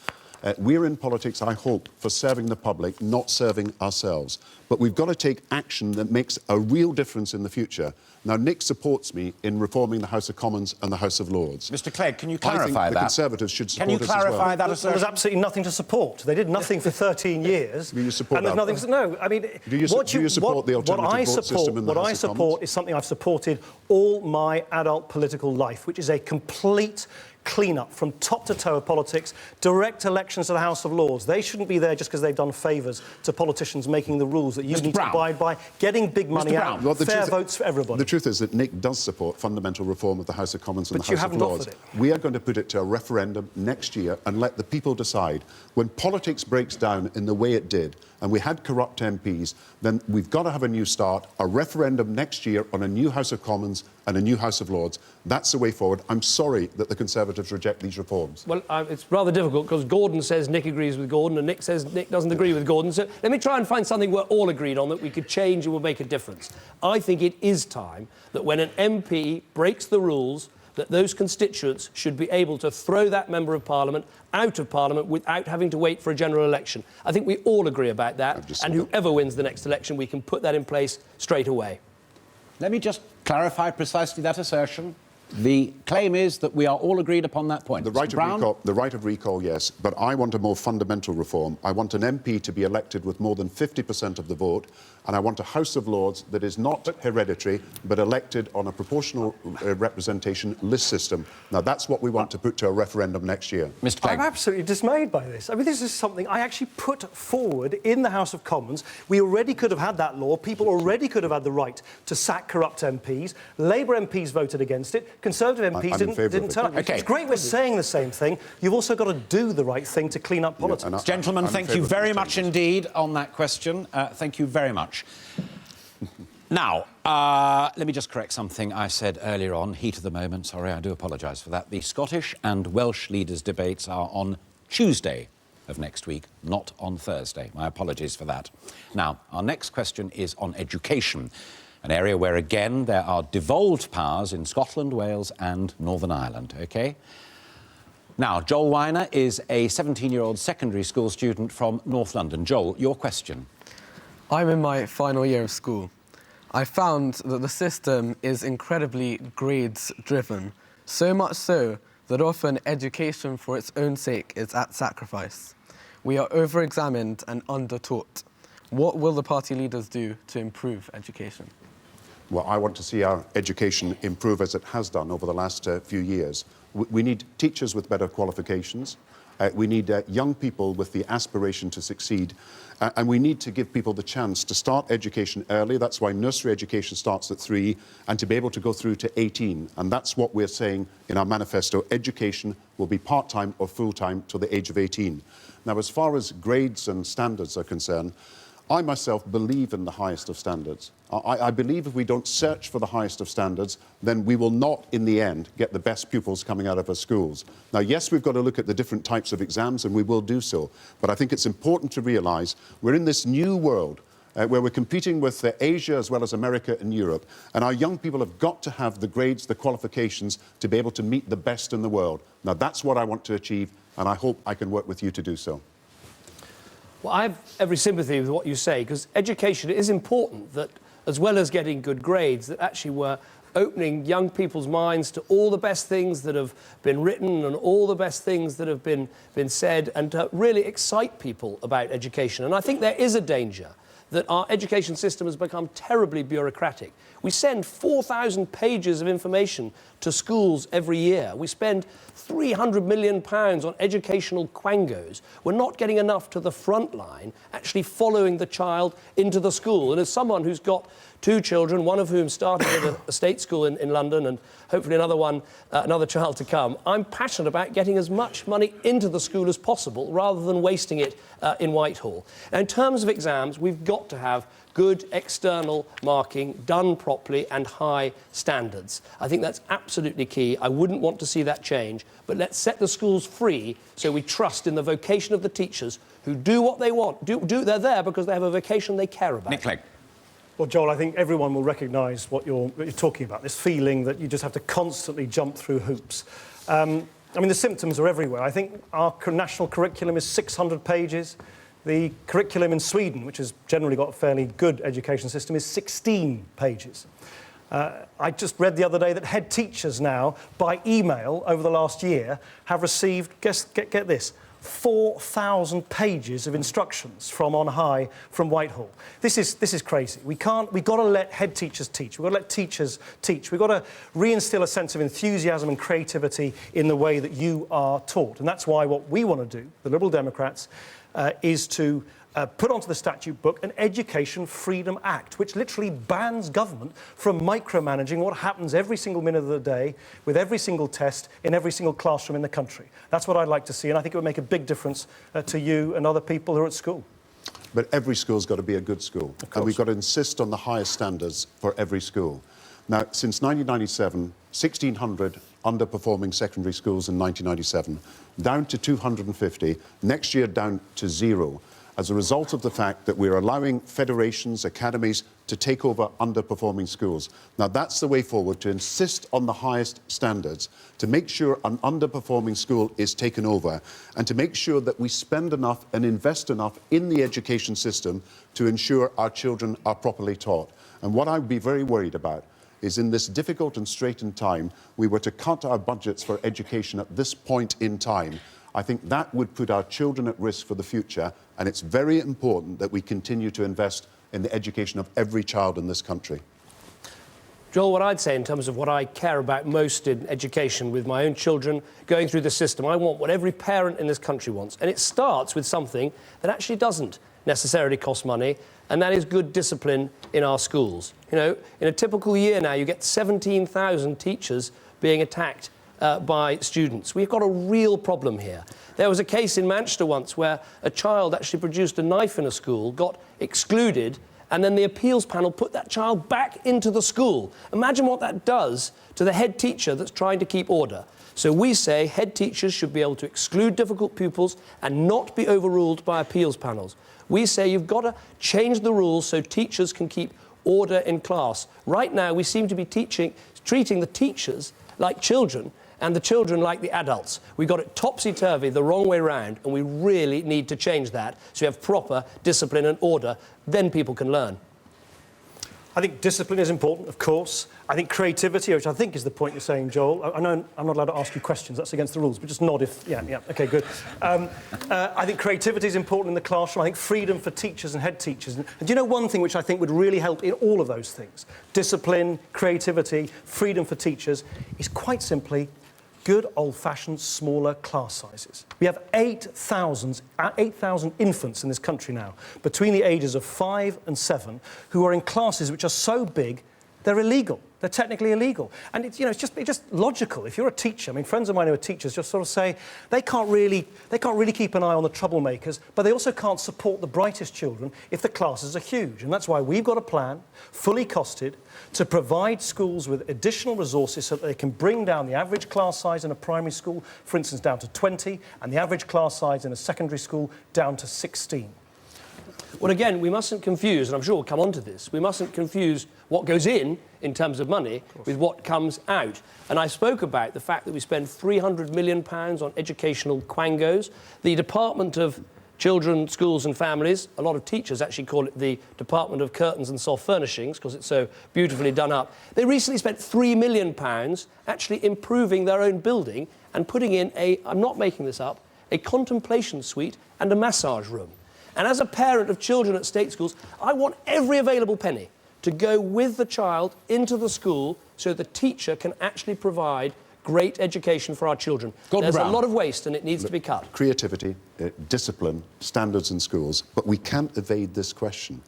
We're in politics, I hope, for serving the public, not serving ourselves. But we've got to take action that makes a real difference in the future. Now, Nick supports me in reforming the House of Commons and the House of Lords.
Mr. Clegg, can you clarify
I think
that?
the Conservatives should support us as well.
Can you clarify that assertion?
There's absolutely nothing to support. They did nothing for 13 years.
Do you support
and there's
that?
nothing to, no, I mean...
Do you support the alternative vote system in the House of Commons?
What I support is something I've supported all my adult political life, which is a complete clean-up from top to toe of politics, direct elections to the House of Lords. They shouldn't be there just because they've done favours to politicians making the rules that you need to abide by, getting big money out, fair votes for everybody.
The truth is that Nick does support fundamental reform of the House of Commons and
But
the
you
House of
haven't
Lords.
offered it.
We are going to put it to a referendum next year and let the people decide. When politics breaks down in the way it did, and we had corrupt MPs, then we've got to have a new start, a referendum next year on a new House of Commons and a new House of Lords. That's the way forward. I'm sorry that the Conservatives reject these reforms.
Well, it's rather difficult because Gordon says Nick agrees with Gordon and Nick says Nick doesn't agree with Gordon. So let me try and find something we're all agreed on that we could change and will make a difference. I think it is time that when an MP breaks the rules, that those constituents should be able to throw that Member of Parliament out of Parliament without having to wait for a general election. I think we all agree about that, and whoever wins the next election, we can put that in place straight away.
Let me just clarify precisely that assertion. The claim is that we are all agreed upon that point.
The right of recall, yes, but I want a more fundamental reform. I want an MP to be elected with more than 50% of the vote, and I want a House of Lords that is not hereditary, but elected on a proportional representation list system. Now, that's what we want to put to a referendum next year.
Mr. Clegg.
I'm absolutely dismayed by this. I mean, this is something I actually put forward in the House of Commons. We already could have had that law. People already could have had the right to sack corrupt MPs. Labour MPs voted against it. Conservative MPs didn't turn up.
Okay.
It's great we're saying the same thing. You've also got to do the right thing to clean up politics.
Yeah,
Gentlemen, thank you very much indeed on that question. Thank you very much. Now, let me just correct something I said earlier on. Heat of the moment. Sorry, I do apologise for that. The Scottish and Welsh leaders' debates are on Tuesday of next week, not on Thursday. My apologies for that. Now, our next question is on education, an area where, again, there are devolved powers in Scotland, Wales and Northern Ireland, OK? Now, Joel Weiner is a 17-year-old secondary school student from North London. Joel, your question.
I'm in my final year of school. I found that the system is incredibly grades-driven, so much so that often education for its own sake is at sacrifice. We are over-examined and under-taught. What will the party leaders do to improve education?
Well, I want to see our education improve as it has done over the last few years. We need teachers with better qualifications. We need young people with the aspiration to succeed. And we need to give people the chance to start education early. That's why nursery education starts at 3 and to be able to go through to 18. And that's what we're saying in our manifesto. Education will be part-time or full-time till the age of 18. Now, as far as grades and standards are concerned, I myself believe in the highest of standards. I believe if we don't search for the highest of standards, then we will not, in the end, get the best pupils coming out of our schools. Now, yes, we've got to look at the different types of exams, and we will do so. But I think it's important to realise we're in this new world where we're competing with Asia as well as America and Europe. And our young people have got to have the grades, the qualifications to be able to meet the best in the world. Now, that's what I want to achieve, and I hope I can work with you to do so.
Well, I have every sympathy with what you say, because education is important, that as well as getting good grades, that actually we're opening young people's minds to all the best things that have been written and all the best things that have been said, and to really excite people about education. And I think there is a danger that our education system has become terribly bureaucratic. We send 4,000 pages of information to schools every year. We spend £300 million on educational quangos. We're not getting enough to the front line, actually following the child into the school. And as someone who's got 2 children, one of whom started at a state school in London, and hopefully another child to come, I'm passionate about getting as much money into the school as possible rather than wasting it in Whitehall. Now, in terms of exams, we've got to have good external marking done properly and high standards. I think that's absolutely key. I wouldn't want to see that change, but let's set the schools free so we trust in the vocation of the teachers who do what they want. They're there because they have a vocation they care about.
Nick Clegg.
Well, Joel, I think everyone will recognise what you're talking about, this feeling that you just have to constantly jump through hoops. I mean, the symptoms are everywhere. I think our national curriculum is 600 pages. The curriculum in Sweden, which has generally got a fairly good education system, is 16 pages. I just read the other day that head teachers now, by email over the last year, have received, get this, 4,000 pages of instructions from on high, from Whitehall. This is crazy. We've got to let head teachers teach. We've got to let teachers teach. We've got to reinstill a sense of enthusiasm and creativity in the way that you are taught. And that's why what we want to do, the Liberal Democrats, is to put onto the statute book an Education Freedom Act, which literally bans government from micromanaging what happens every single minute of the day with every single test in every single classroom in the country. That's what I'd like to see, and I think it would make a big difference to you and other people who are at school.
But every school's got to be a good school. And we've got to insist on the highest standards for every school. Now, since 1997, 1,600 underperforming secondary schools in 1997, down to 250, next year down to 0, as a result of the fact that we're allowing federations, academies to take over underperforming schools. Now, that's the way forward, to insist on the highest standards, to make sure an underperforming school is taken over, and to make sure that we spend enough and invest enough in the education system to ensure our children are properly taught. And what I would be very worried about is, in this difficult and straitened time, we were to cut our budgets for education at this point in time. I think that would put our children at risk for the future, and it's very important that we continue to invest in the education of every child in this country.
Joel, what I'd say in terms of what I care about most in education with my own children going through the system, I want what every parent in this country wants. And it starts with something that actually doesn't necessarily cost money, and that is good discipline in our schools. You know, in a typical year now, you get 17,000 teachers being attacked by students. We've got a real problem here. There was a case in Manchester once where a child actually produced a knife in a school, got excluded, and then the appeals panel put that child back into the school. Imagine what that does to the head teacher that's trying to keep order. So we say head teachers should be able to exclude difficult pupils and not be overruled by appeals panels. We say you've got to change the rules so teachers can keep order in class. Right now, we seem to be treating the teachers like children and the children like the adults. We got it topsy-turvy, the wrong way round, and we really need to change that so we have proper discipline and order. Then people can learn.
I think discipline is important, of course. I think creativity, which I think is the point you're saying, Joel. I know I'm not allowed to ask you questions. That's against the rules, but just nod if... Yeah, OK, good. I think creativity is important in the classroom. I think freedom for teachers and head teachers. And do you know one thing which I think would really help in all of those things? Discipline, creativity, freedom for teachers is quite simply good old-fashioned smaller class sizes. We have 8,000 infants in this country now, between the ages of 5 and 7, who are in classes which are so big, they're illegal. They're technically illegal. And it's, you know, it's just logical. If you're a teacher, I mean, friends of mine who are teachers just sort of say they can't really keep an eye on the troublemakers, but they also can't support the brightest children if the classes are huge. And that's why we've got a plan, fully costed, to provide schools with additional resources so that they can bring down the average class size in a primary school, for instance, down to 20, and the average class size in a secondary school down to 16.
Well, again, we mustn't confuse, and I'm sure we'll come on to this, we mustn't confuse what goes in terms of money with what comes out. And I spoke about the fact that we spend £300 million on educational quangos. The Department of Children, Schools and Families, a lot of teachers actually call it the Department of Curtains and Soft Furnishings because it's so beautifully done up. They recently spent £3 million actually improving their own building and putting in I'm not making this up, a contemplation suite and a massage room. And as a parent of children at state schools, I want every available penny to go with the child into the school so the teacher can actually provide great education for our children. There's a lot of waste and it needs to be cut.
Creativity, discipline, standards in schools, but we can't evade this question.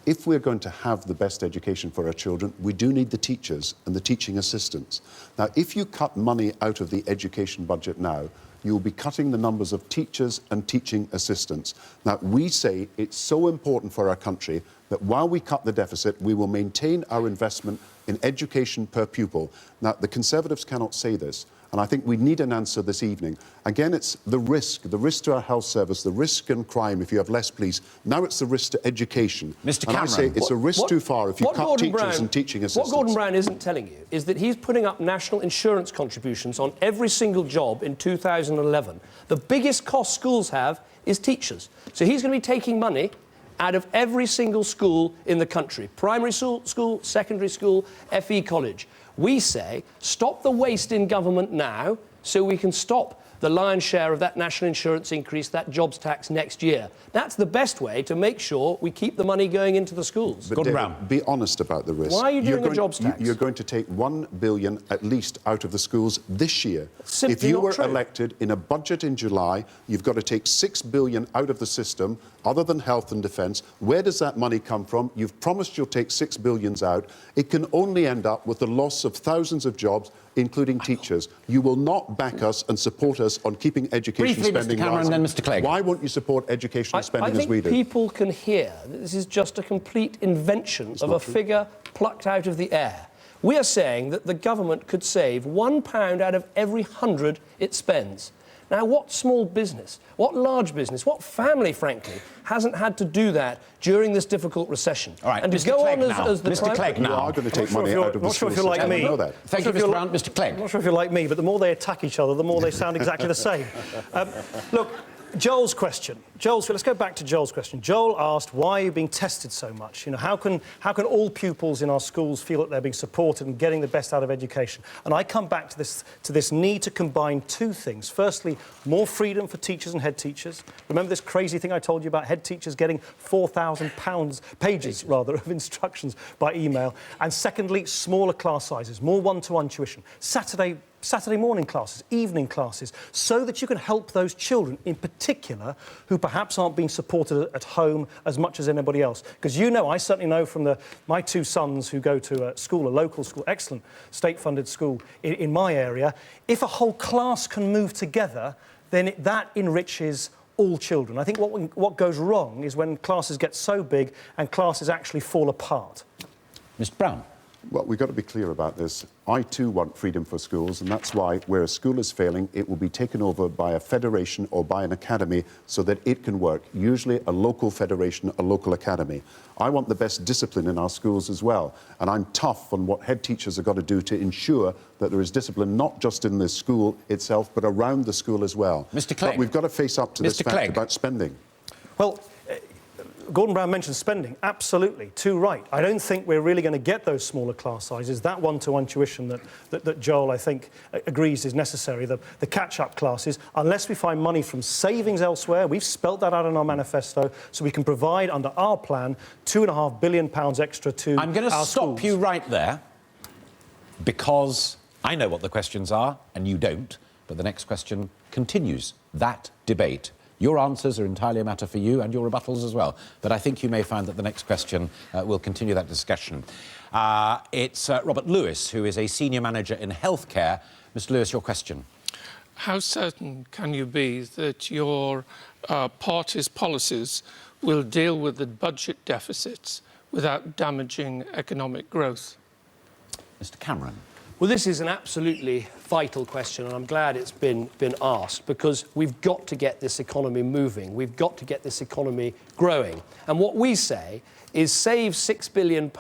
If we're going to have the best education for our children, we do need the teachers and the teaching assistants. Now, if you cut money out of the education budget now, you'll be cutting the numbers of teachers and teaching assistants. Now, we say it's so important for our country that while we cut the deficit, we will maintain our investment in education per pupil. Now, the Conservatives cannot say this, and I think we need an answer this evening. Again, it's the risk to our health service, the risk in crime if you have less police. Now it's the risk to education.
Mr.
And
Cameron,
I say it's a risk too far if you cut teachers and teaching assistants.
What Gordon Brown isn't telling you is that he's putting up national insurance contributions on every single job in 2011. The biggest cost schools have is teachers. So he's going to be taking money out of every single school in the country. Primary school, secondary school, FE college. We say, stop the waste in government now so we can stop the lion's share of that national insurance increase, that jobs tax next year. That's the best way to make sure we keep the money going into the schools.
But David, be honest about the risk.
Why are you doing a jobs tax?
You're going to take £1 billion at least out of the schools this year.
Simply
if you
not
were
true.
elected in a budget in July, you've got to take £6 billion out of the system, other than health and defence. Where does that money come from? You've promised you'll take £6 billion out. It can only end up with the loss of thousands of jobs, including teachers. You will not back us and support us on keeping education
Briefly,
spending
Mr. Cameron,
rising.
then Mr. Clegg.
Why won't you support educational spending as we
I
do?
think people can hear that this is just a complete invention of a figure plucked out of the air. We are saying that the government could save £1 out of every 100 it spends. Now, what small business, what large business, what family, frankly, hasn't had to do that during this difficult recession?
All right,
and
Mr.
to go
Clegg
on
now.
as the
Mr. Clegg
You
now.
are going to take
Not
money
sure if
out of the
not sure if
schools
you're like
system.
me.
I know that.
Thank you, Mr. Brown. Mr. Clegg.
I'm not sure if you're like me, but the more they attack each other, the more they sound exactly the same. Look, Joel's question. Let's go back to Joel's question. Joel asked, why are you being tested so much? You know, how can all pupils in our schools feel that they're being supported and getting the best out of education? And I come back to this need to combine two things. Firstly, more freedom for teachers and head teachers. Remember this crazy thing I told you about head teachers getting 4,000 pages of instructions by email. And secondly, smaller class sizes, more one-to-one tuition. Saturday morning classes, evening classes, so that you can help those children in particular who perhaps aren't being supported at home as much as anybody else. Because I certainly know from my two sons who go to a local school, excellent state-funded school in my area, if a whole class can move together, then that enriches all children. I think what goes wrong is when classes get so big and classes actually fall apart.
Mr. Brown.
Well, we've got to be clear about this. I too want freedom for schools, and that's why where a school is failing, it will be taken over by a federation or by an academy so that it can work, usually a local federation, a local academy. I want the best discipline in our schools as well, and I'm tough on what head teachers have got to do to ensure that there is discipline not just in the school itself, but around the school as well.
Mr. Clegg.
But we've got to face up to this
Mr.
fact
Clegg.
about spending.
Well, Gordon Brown mentioned spending. Absolutely, too right. I don't think we're really going to get those smaller class sizes, that one-to-one tuition that Joel, I think, agrees is necessary, the catch-up classes, unless we find money from savings elsewhere. We've spelt that out in our manifesto, so we can provide, under our plan, £2.5 billion extra to our schools.
I'm going to stop you right there, because I know what the questions are, and you don't, but the next question continues that debate. Your answers are entirely a matter for you, and your rebuttals as well. But I think you may find that the next question will continue that discussion. It's Robert Lewis, who is a senior manager in healthcare. Mr. Lewis, your question.
How certain can you be that your party's policies will deal with the budget deficits without damaging economic growth?
Mr. Cameron.
Well, this is an absolutely vital question, and I'm glad it's been asked, because we've got to get this economy moving. We've got to get this economy growing. And what we say is save £6 billion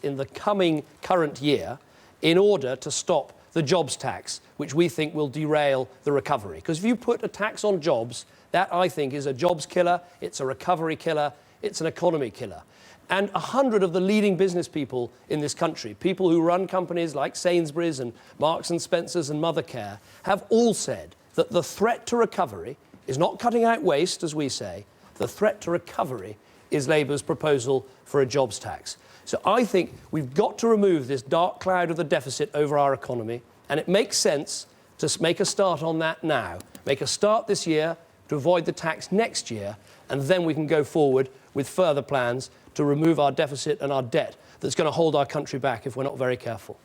in the current year in order to stop the jobs tax, which we think will derail the recovery. Because if you put a tax on jobs, that, I think, is a jobs killer, it's a recovery killer, it's an economy killer. And 100 of the leading business people in this country, people who run companies like Sainsbury's and Marks and Spencer's and Mothercare, have all said that the threat to recovery is not cutting out waste, as we say. The threat to recovery is Labour's proposal for a jobs tax. So I think we've got to remove this dark cloud of the deficit over our economy, and it makes sense to make a start on that now. Make a start this year to avoid the tax next year, and then we can go forward with further plans to remove our deficit and our debt that's going to hold our country back if we're not very careful.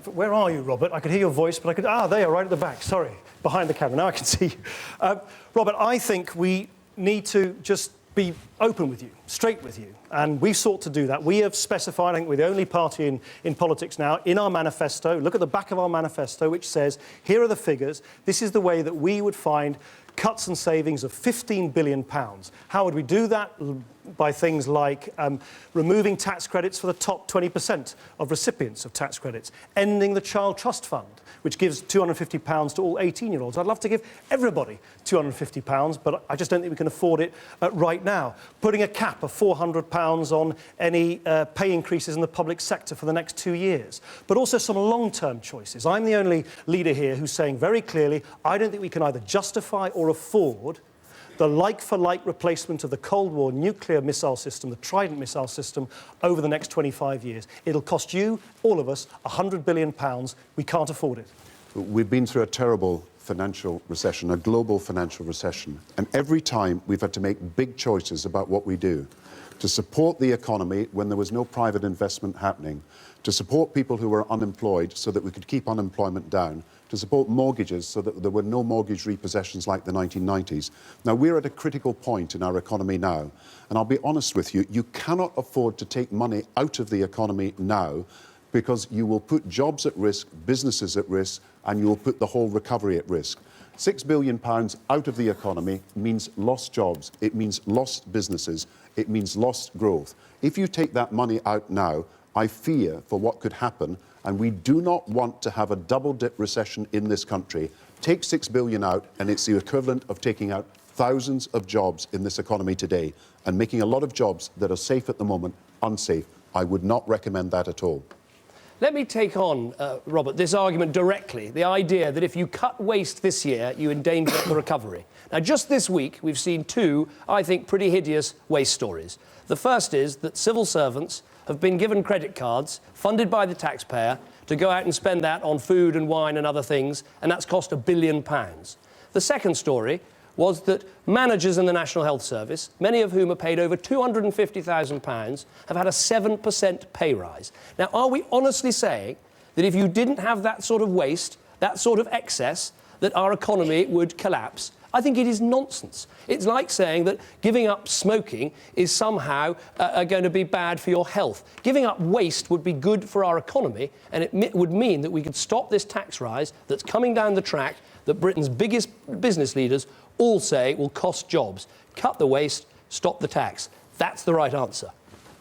Where are you, Robert? I could hear your voice, but there you are, right at the back. Sorry, behind the camera. Now I can see you. Robert, I think we need to just be open with you, straight with you. And we sought to do that. We have specified, I think we're the only party in politics now, in our manifesto. Look at the back of our manifesto, which says, here are the figures. This is the way that we would find cuts and savings of £15 billion. How would we do that? by things like removing tax credits for the top 20% of recipients of tax credits, ending the Child Trust Fund, which gives £250 to all 18-year-olds. I'd love to give everybody £250, but I just don't think we can afford it right now. Putting a cap of £400 on any pay increases in the public sector for the next 2 years, but also some long-term choices. I'm the only leader here who's saying very clearly, I don't think we can either justify or afford the like-for-like replacement of the Cold War nuclear missile system, the Trident missile system, over the next 25 years. It'll cost you, all of us, £100 billion. We can't afford it.
We've been through a terrible financial recession, a global financial recession, and every time we've had to make big choices about what we do to support the economy when there was no private investment happening, to support people who were unemployed so that we could keep unemployment down, to support mortgages so that there were no mortgage repossessions like the 1990s. Now, we're at a critical point in our economy now, and I'll be honest with you, you cannot afford to take money out of the economy now because you will put jobs at risk, businesses at risk, and you will put the whole recovery at risk. £6 billion out of the economy means lost jobs, it means lost businesses, it means lost growth. If you take that money out now, I fear for what could happen, and we do not want to have a double-dip recession in this country. Take £6 billion out, and it's the equivalent of taking out thousands of jobs in this economy today, and making a lot of jobs that are safe at the moment unsafe. I would not recommend that at all.
Let me take on, Robert, this argument directly, the idea that if you cut waste this year, you endanger the recovery. Now, just this week, we've seen two, I think, pretty hideous waste stories. The first is that civil servants have been given credit cards funded by the taxpayer to go out and spend that on food and wine and other things, and that's cost £1 billion. The second story was that managers in the National Health Service, many of whom are paid over £250,000, have had a 7% pay rise. Now, are we honestly saying that if you didn't have that sort of waste, that sort of excess, that our economy would collapse? I think it is nonsense. It's like saying that giving up smoking is somehow going to be bad for your health. Giving up waste would be good for our economy, and it would mean that we could stop this tax rise that's coming down the track that Britain's biggest business leaders all say will cost jobs. Cut the waste, stop the tax. That's the right answer.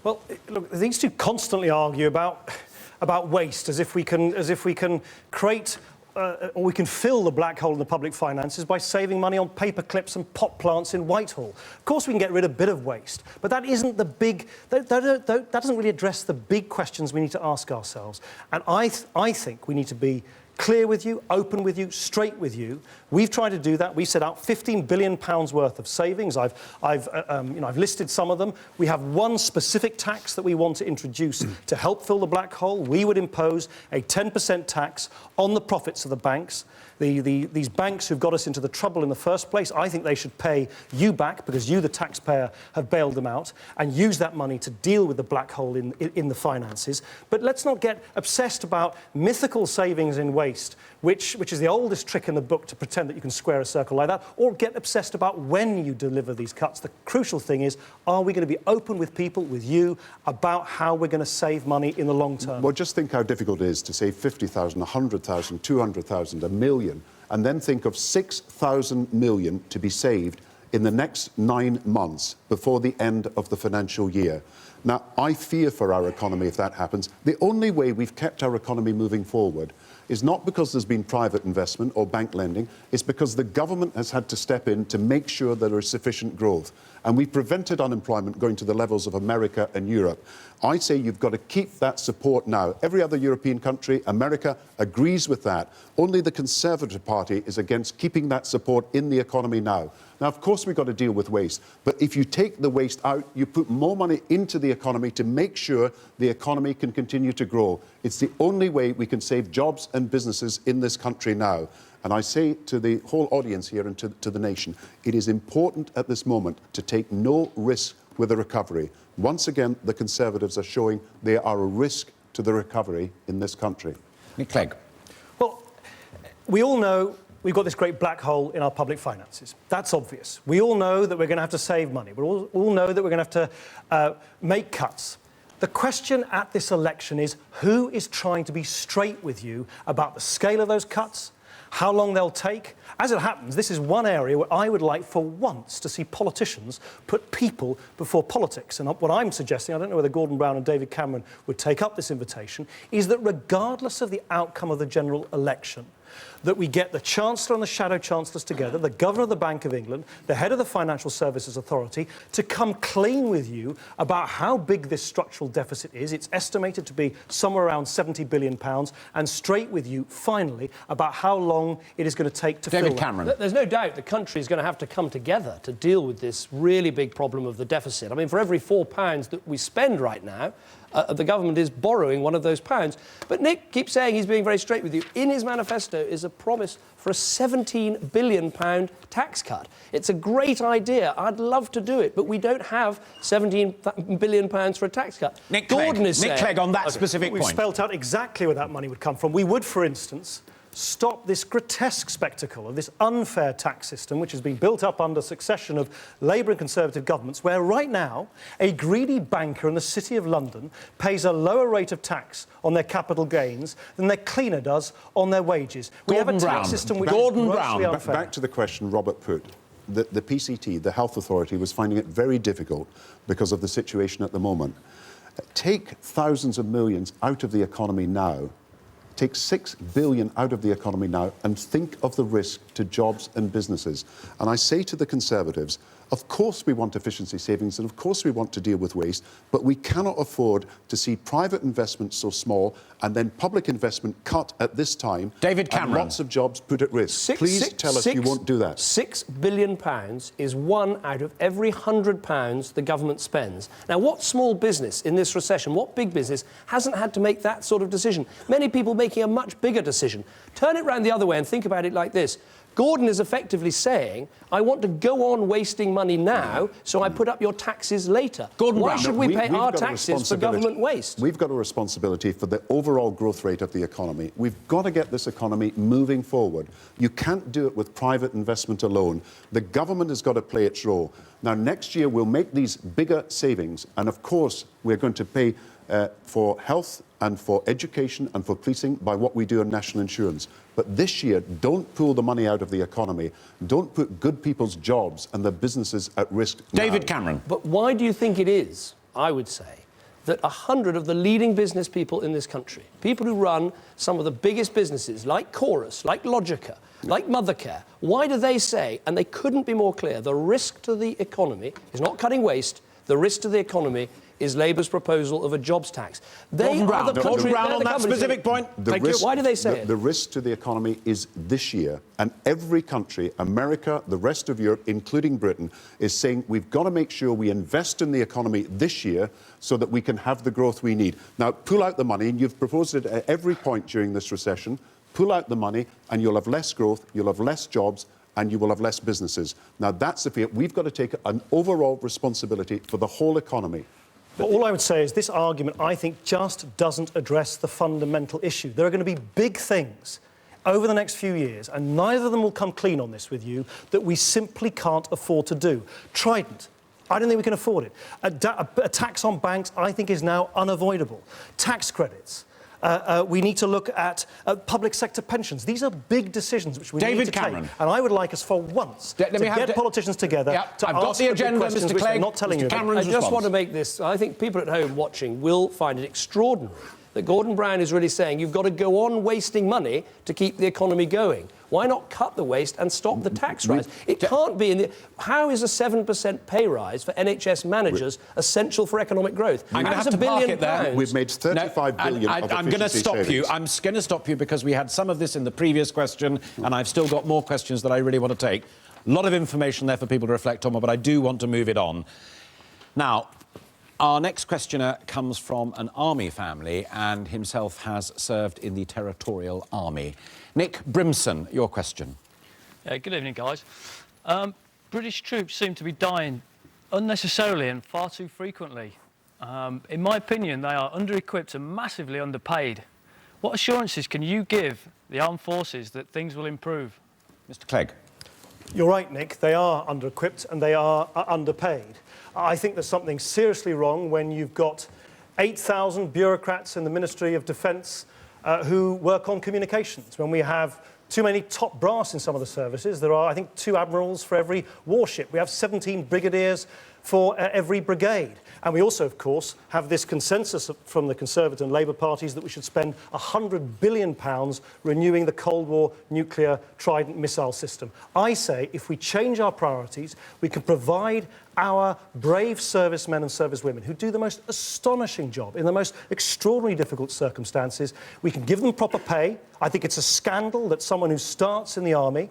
Well, look, these two constantly argue about waste as if we can create or we can fill the black hole in the public finances by saving money on paper clips and pot plants in Whitehall. Of course, we can get rid of a bit of waste, but that isn't the big. That doesn't really address the big questions we need to ask ourselves. And I think we need to be clear with you, open with you, straight with you. We've tried to do that. We set out £15 billion worth of savings. I've listed some of them. We have one specific tax that we want to introduce to help fill the black hole. We would impose a 10% tax on the profits of the banks. These banks who've got us into the trouble in the first place, I think they should pay you back because you, the taxpayer, have bailed them out, and use that money to deal with the black hole in the finances. But let's not get obsessed about mythical savings in waste, which is the oldest trick in the book to pretend that you can square a circle like that, or get obsessed about when you deliver these cuts. The crucial thing is, are we going to be open with people, with you, about how we're going to save money in the long term?
Well, just think how difficult it is to save 50,000, 100,000, 200,000, £1 million, and then think of 6,000 million to be saved in the next 9 months before the end of the financial year. Now, I fear for our economy if that happens. The only way we've kept our economy moving forward is not because there's been private investment or bank lending, it's because the government has had to step in to make sure there is sufficient growth. And we've prevented unemployment going to the levels of America and Europe. I say you've got to keep that support now. Every other European country, America, agrees with that. Only the Conservative Party is against keeping that support in the economy now. Now, of course, we've got to deal with waste. But if you take the waste out, you put more money into the economy to make sure the economy can continue to grow. It's the only way we can save jobs and businesses in this country now. And I say to the whole audience here and to the nation, it is important at this moment to take no risk with the recovery. Once again, the Conservatives are showing they are a risk to the recovery in this country.
Nick Clegg.
Well, we all know we've got this great black hole in our public finances. That's obvious. We all know that we're going to have to save money. We all know that we're going to have to make cuts. The question at this election is, who is trying to be straight with you about the scale of those cuts, How long they'll take? As it happens, this is one area where I would like for once to see politicians put people before politics. And what I'm suggesting, I don't know whether Gordon Brown and David Cameron would take up this invitation, is that regardless of the outcome of the general election, that we get the Chancellor and the Shadow Chancellors together, the Governor of the Bank of England, the head of the Financial Services Authority, to come clean with you about how big this structural deficit is. It's estimated to be somewhere around £70 billion, and straight with you, finally, about how long it is going to take to fill
David Cameron.
There's no doubt the country is going to have to come together to deal with this really big problem of the deficit. I mean, for every £4 that we spend right now, the government is borrowing one of those pounds. But Nick keeps saying he's being very straight with you. In his manifesto is a promise for a £17 billion tax cut. It's a great idea. I'd love to do it, but we don't have £17 billion for a tax cut.
Nick
Clegg,
on that specific point.
We've spelt out exactly where that money would come from. We would, for instance, stop this grotesque spectacle of this unfair tax system which has been built up under a succession of Labour and Conservative governments, where right now a greedy banker in the City of London pays a lower rate of tax on their capital gains than their cleaner does on their wages. We have a tax system which is grossly unfair.
Back to the question Robert put. The PCT, the Health Authority, was finding it very difficult because of the situation at the moment. Take thousands of millions out of the economy now. Take £6 billion out of the economy now and think of the risk to jobs and businesses. And I say to the Conservatives, of course we want efficiency savings and of course we want to deal with waste, but we cannot afford to see private investment so small and then public investment cut at this time.
David Cameron.
And lots of jobs put at risk. Please tell us you won't do that.
£6 billion is one out of every £100 the government spends. Now, what small business in this recession, what big business hasn't had to make that sort of decision? Many people making a much bigger decision. Turn it round the other way and think about it like this. Gordon is effectively saying, I want to go on wasting money now, so I put up your taxes later. Why should we pay our taxes for government waste?
We've got a responsibility for the overall growth rate of the economy. We've got to get this economy moving forward. You can't do it with private investment alone. The government has got to play its role. Now, next year, we'll make these bigger savings, and of course, we're going to pay for health and for education and for policing by what we do on national insurance. But this year, don't pull the money out of the economy. Don't put good people's jobs and their businesses at risk now.
David Cameron.
But why do you think it is, I would say, that 100 of the leading business people in this country, people who run some of the biggest businesses, like Chorus, like Logica, like Mothercare, why do they say, and they couldn't be more clear, the risk to the economy is not cutting waste, the risk to the economy is Labour's proposal of a jobs tax.
Gordon Brown on that specific point.
Why do they say it?
The risk to the economy is this year, and every country, America, the rest of Europe, including Britain, is saying we've got to make sure we invest in the economy this year so that we can have the growth we need. Now, pull out the money, and you've proposed it at every point during this recession. Pull out the money, and you'll have less growth, you'll have less jobs, and you will have less businesses. Now, that's the fear. We've got to take an overall responsibility for the whole economy.
But all I would say is this argument, I think, just doesn't address the fundamental issue. There are going to be big things over the next few years, and neither of them will come clean on this with you, that we simply can't afford to do. Trident, I don't think we can afford it. A tax on banks, I think, is now unavoidable. Tax credits. We need to look at public sector pensions. These are big decisions which we need to take. And I would like us, for once, to get politicians together to
I've got
ask
the agenda,
questions
Mr.
which
Clegg.
they're not telling you about.
I just want to make this... I think people at home watching will find it extraordinary that Gordon Brown is really saying you've got to go on wasting money to keep the economy going. Why not cut the waste and stop the tax rise? It can't be in the... How is a 7% pay rise for NHS managers essential for economic growth?
I'm going to have to park it there.
We've made £35 billion of
I'm going to stop
savings.
you. I'm going to stop you because we had some of this in the previous question, and I've still got more questions that I really want to take. A lot of information there for people to reflect on, but I do want to move it on. Now, our next questioner comes from an army family and himself has served in the Territorial Army. Nick Brimson, your question.
Good evening, guys. British troops seem to be dying unnecessarily and far too frequently. In my opinion, they are under-equipped and massively underpaid. What assurances can you give the armed forces that things will improve?
Mr. Clegg.
You're right, Nick. They are under-equipped and they are underpaid. I think there's something seriously wrong when you've got 8,000 bureaucrats in the Ministry of Defence who work on communications, when we have too many top brass in some of the services. There are, I think, 2 admirals for every warship. We have 17 brigadiers for every brigade. And we also, of course, have this consensus from the Conservative and Labour parties that we should spend £100 billion renewing the Cold War nuclear Trident missile system. I say if we change our priorities, we can provide our brave servicemen and servicewomen who do the most astonishing job in the most extraordinarily difficult circumstances. We can give them proper pay. I think it's a scandal that someone who starts in the army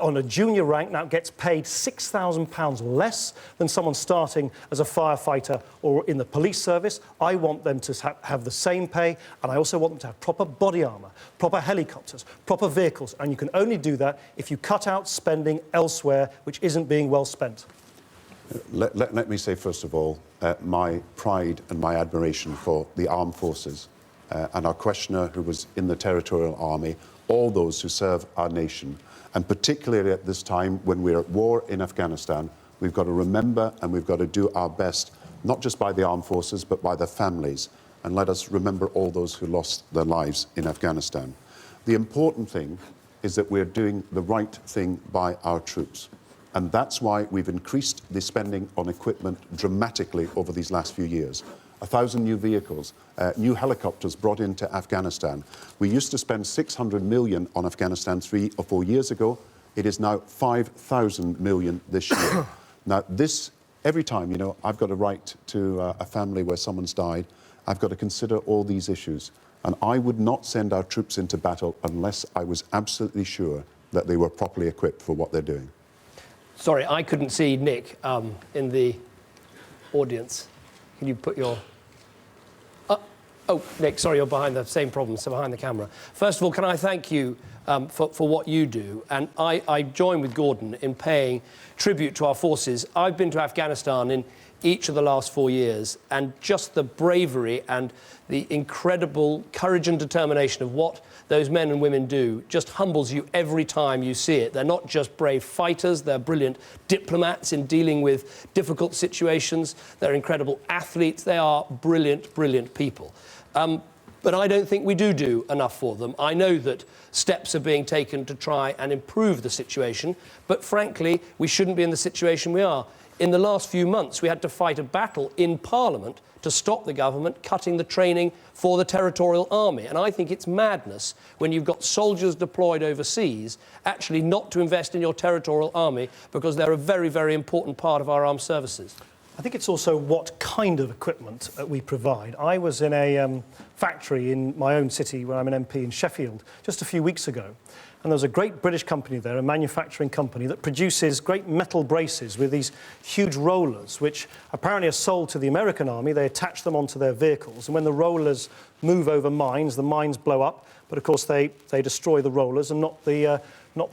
on a junior rank now gets paid £6,000 less than someone starting as a firefighter or in the police service. I want them to have the same pay, and I also want them to have proper body armour, proper helicopters, proper vehicles, and you can only do that if you cut out spending elsewhere which isn't being well spent.
Let me say, first of all, my pride and my admiration for the armed forces and our questioner who was in the Territorial Army, all those who serve our nation. And particularly at this time when we're at war in Afghanistan, we've got to remember and we've got to do our best, not just by the armed forces, but by their families. And let us remember all those who lost their lives in Afghanistan. The important thing is that we're doing the right thing by our troops. And that's why we've increased the spending on equipment dramatically over these last few years. 1,000 new vehicles, new helicopters brought into Afghanistan. We used to spend 600 million on Afghanistan 3 or 4 years ago. It is now 5,000 million this year. Now, this, every time, you know, I've got to write to a family where someone's died, I've got to consider all these issues. And I would not send our troops into battle unless I was absolutely sure that they were properly equipped for what they're doing.
Sorry, I couldn't see Nick in the audience. Can you put your... Oh, Nick, sorry, you're behind the same problem, so behind the camera. First of all, can I thank you for what you do? And I join with Gordon in paying tribute to our forces. I've been to Afghanistan in each of the last 4 years, and just the bravery and the incredible courage and determination of what those men and women do just humbles you every time you see it. They're not just brave fighters, they're brilliant diplomats in dealing with difficult situations. They're incredible athletes. They are brilliant, brilliant people. But I don't think we do enough for them. I know that steps are being taken to try and improve the situation, but frankly, we shouldn't be in the situation we are. In the last few months, we had to fight a battle in Parliament to stop the government cutting the training for the Territorial Army. And I think it's madness when you've got soldiers deployed overseas actually not to invest in your Territorial Army because they're a very, very important part of our armed services.
I think it's also what kind of equipment we provide. I was in a factory in my own city where I'm an MP in Sheffield just a few weeks ago. And there was a great British company there, a manufacturing company, that produces great metal braces with these huge rollers, which apparently are sold to the American army. They attach them onto their vehicles. And when the rollers move over mines, the mines blow up. But, of course, they destroy the rollers and not the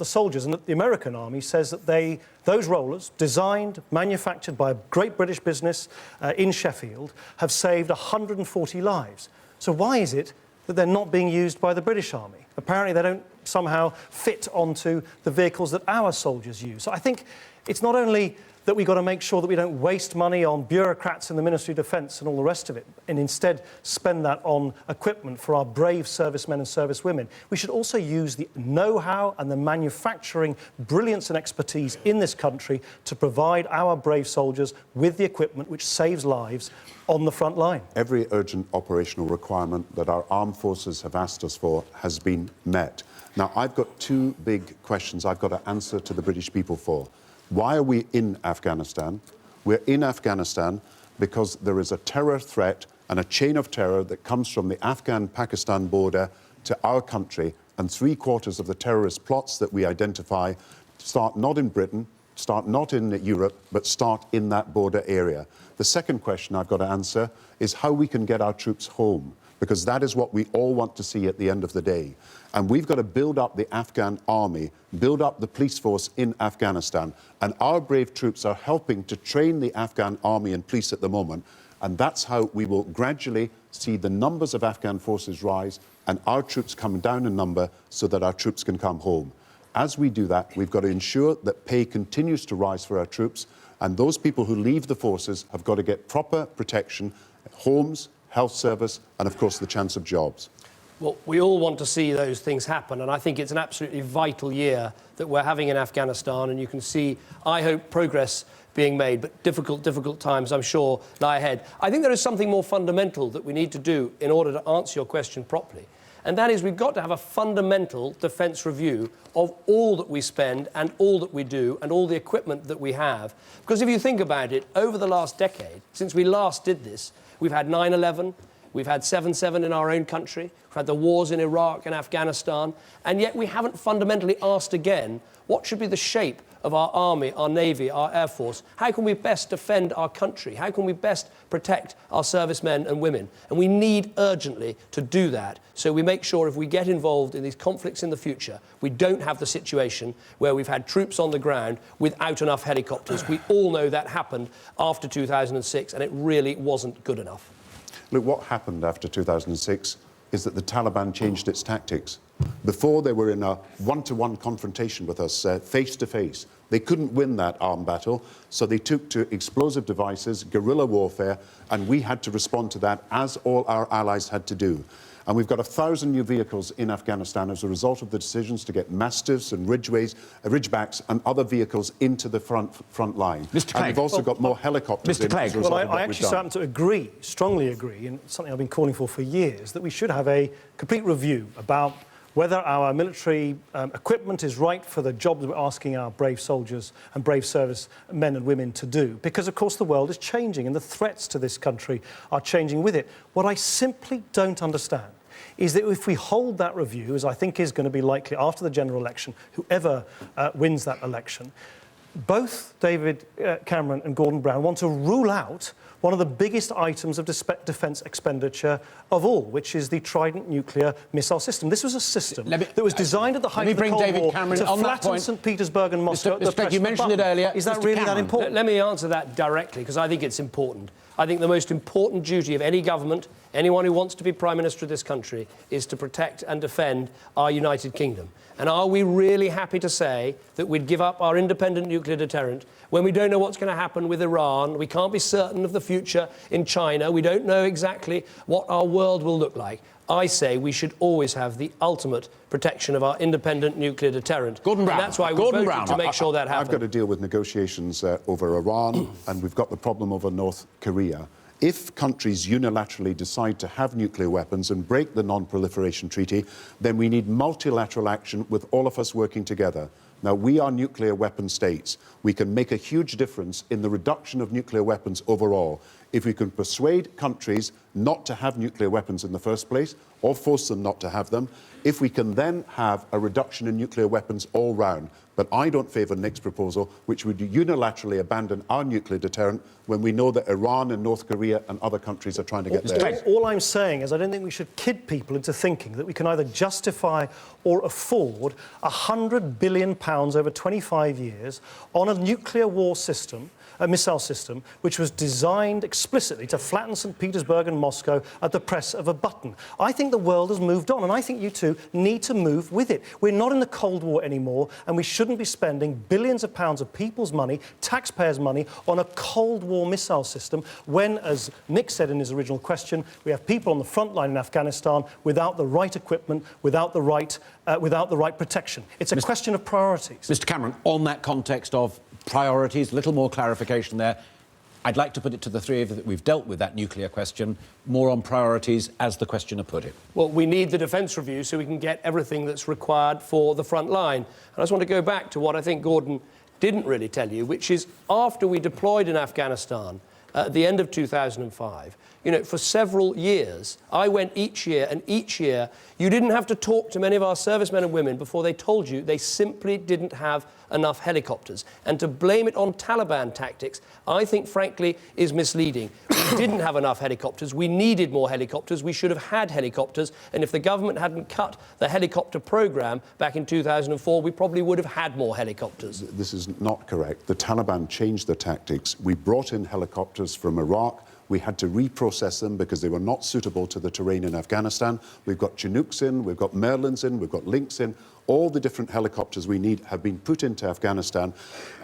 soldiers. And the American army says that those rollers, designed, manufactured by a great British business in Sheffield, have saved 140 lives. So why is it that they're not being used by the British army? Apparently they don't somehow fit onto the vehicles that our soldiers use. So I think it's not only that we've got to make sure that we don't waste money on bureaucrats in the Ministry of Defence and all the rest of it, and instead spend that on equipment for our brave servicemen and servicewomen. We should also use the know-how and the manufacturing brilliance and expertise in this country to provide our brave soldiers with the equipment which saves lives on the front line.
Every urgent operational requirement that our armed forces have asked us for has been met. Now, I've got 2 big questions I've got to answer to the British people for. Why are we in Afghanistan? We're in Afghanistan because there is a terror threat and a chain of terror that comes from the Afghan-Pakistan border to our country, and 3/4 of the terrorist plots that we identify start not in Britain, start not in Europe, but start in that border area. The second question I've got to answer is how we can get our troops home, because that is what we all want to see at the end of the day. And we've got to build up the Afghan army, build up the police force in Afghanistan. And our brave troops are helping to train the Afghan army and police at the moment. And that's how we will gradually see the numbers of Afghan forces rise and our troops come down in number so that our troops can come home. As we do that, we've got to ensure that pay continues to rise for our troops. And those people who leave the forces have got to get proper protection, homes, health service, and, of course, the chance of jobs.
Well, we all want to see those things happen, and I think it's an absolutely vital year that we're having in Afghanistan, and you can see, I hope, progress being made, but difficult times, I'm sure, lie ahead. I think there is something more fundamental that we need to do in order to answer your question properly, and that is we've got to have a fundamental defence review of all that we spend and all that we do and all the equipment that we have. Because if you think about it, over the last decade, since we last did this, we've had 9/11, we've had 7/7 in our own country, we've had the wars in Iraq and Afghanistan, and yet we haven't fundamentally asked again what should be the shape of our army, our navy, our air force. How can we best defend our country? How can we best protect our servicemen and women? And we need urgently to do that, so we make sure if we get involved in these conflicts in the future, we don't have the situation where we've had troops on the ground without enough helicopters. We all know that happened after 2006, and it really wasn't good enough.
Look, what happened after 2006 is that the Taliban changed its tactics. Before, they were in a one-to-one confrontation with us, face-to-face. They couldn't win that armed battle, so they took to explosive devices, guerrilla warfare, and we had to respond to that, as all our allies had to do. And we've got 1,000 new vehicles in Afghanistan as a result of the decisions to get Mastiffs and Ridgebacks and other vehicles into the front line.
Mr. Clegg.
And we've also got more helicopters
Mr.
in
Clegg.
as a result of what
I
we've
actually
done.
happen to agree, strongly agree, and something I've been calling for years, that we should have a complete review about whether our military equipment is right for the job that we're asking our brave soldiers and brave service men and women to do. Because, of course, the world is changing and the threats to this country are changing with it. What I simply don't understand is that if we hold that review, as I think is going to be likely after the general election, whoever wins that election, both David Cameron and Gordon Brown want to rule out one of the biggest items of defence expenditure of all, which is the Trident nuclear missile system. This was a system that was designed at the height of the Cold War to flatten St. Petersburg and Moscow.
Mr. Clegg, you mentioned it earlier.
Is that really that important?
Let me answer that directly, because I think it's important. I think the most important duty of any government, anyone who wants to be Prime Minister of this country, is to protect and defend our United Kingdom. And are we really happy to say that we'd give up our independent nuclear deterrent when we don't know what's going to happen with Iran? We can't be certain of the future in China. We don't know exactly what our world will look like. I say we should always have the ultimate protection of our independent nuclear deterrent.
Gordon Brown.
And that's why we voted to make sure that happens.
I've got to deal with negotiations over Iran, and we've got the problem over North Korea. If countries unilaterally decide to have nuclear weapons and break the Non-Proliferation Treaty, then we need multilateral action with all of us working together. Now, we are nuclear weapon states. We can make a huge difference in the reduction of nuclear weapons overall. If we can persuade countries not to have nuclear weapons in the first place, or force them not to have them, if we can then have a reduction in nuclear weapons all round. But I don't favour Nick's proposal, which would unilaterally abandon our nuclear deterrent when we know that Iran and North Korea and other countries are trying to get there.
All I'm saying is I don't think we should kid people into thinking that we can either justify or afford £100 billion over 25 years on a nuclear war system, a missile system, which was designed explicitly to flatten St. Petersburg and Moscow at the press of a button. I think the world has moved on, and I think you two need to move with it. We're not in the Cold War anymore, and we shouldn't be spending billions of pounds of people's money, taxpayers' money, on a Cold War missile system when, as Nick said in his original question, we have people on the front line in Afghanistan without the right equipment, without the right protection. It's a question of priorities.
Mr. Cameron, on that context of priorities, a little more clarification there. I'd like to put it to the three of you that we've dealt with that nuclear question, more on priorities as the questioner put it.
Well, we need the defence review so we can get everything that's required for the front line. And I just want to go back to what I think Gordon didn't really tell you, which is after we deployed in Afghanistan at the end of 2005, for several years, I went each year, and each year you didn't have to talk to many of our servicemen and women before they told you they simply didn't have enough helicopters. And to blame it on Taliban tactics, I think, frankly, is misleading. We didn't have enough helicopters. We needed more helicopters. We should have had helicopters. And if the government hadn't cut the helicopter programme back in 2004, we probably would have had more helicopters.
This is not correct. The Taliban changed their tactics. We brought in helicopters from Iraq. We had to reprocess them because they were not suitable to the terrain in Afghanistan. We've got Chinooks in, we've got Merlins in, we've got Lynx in. All the different helicopters we need have been put into Afghanistan.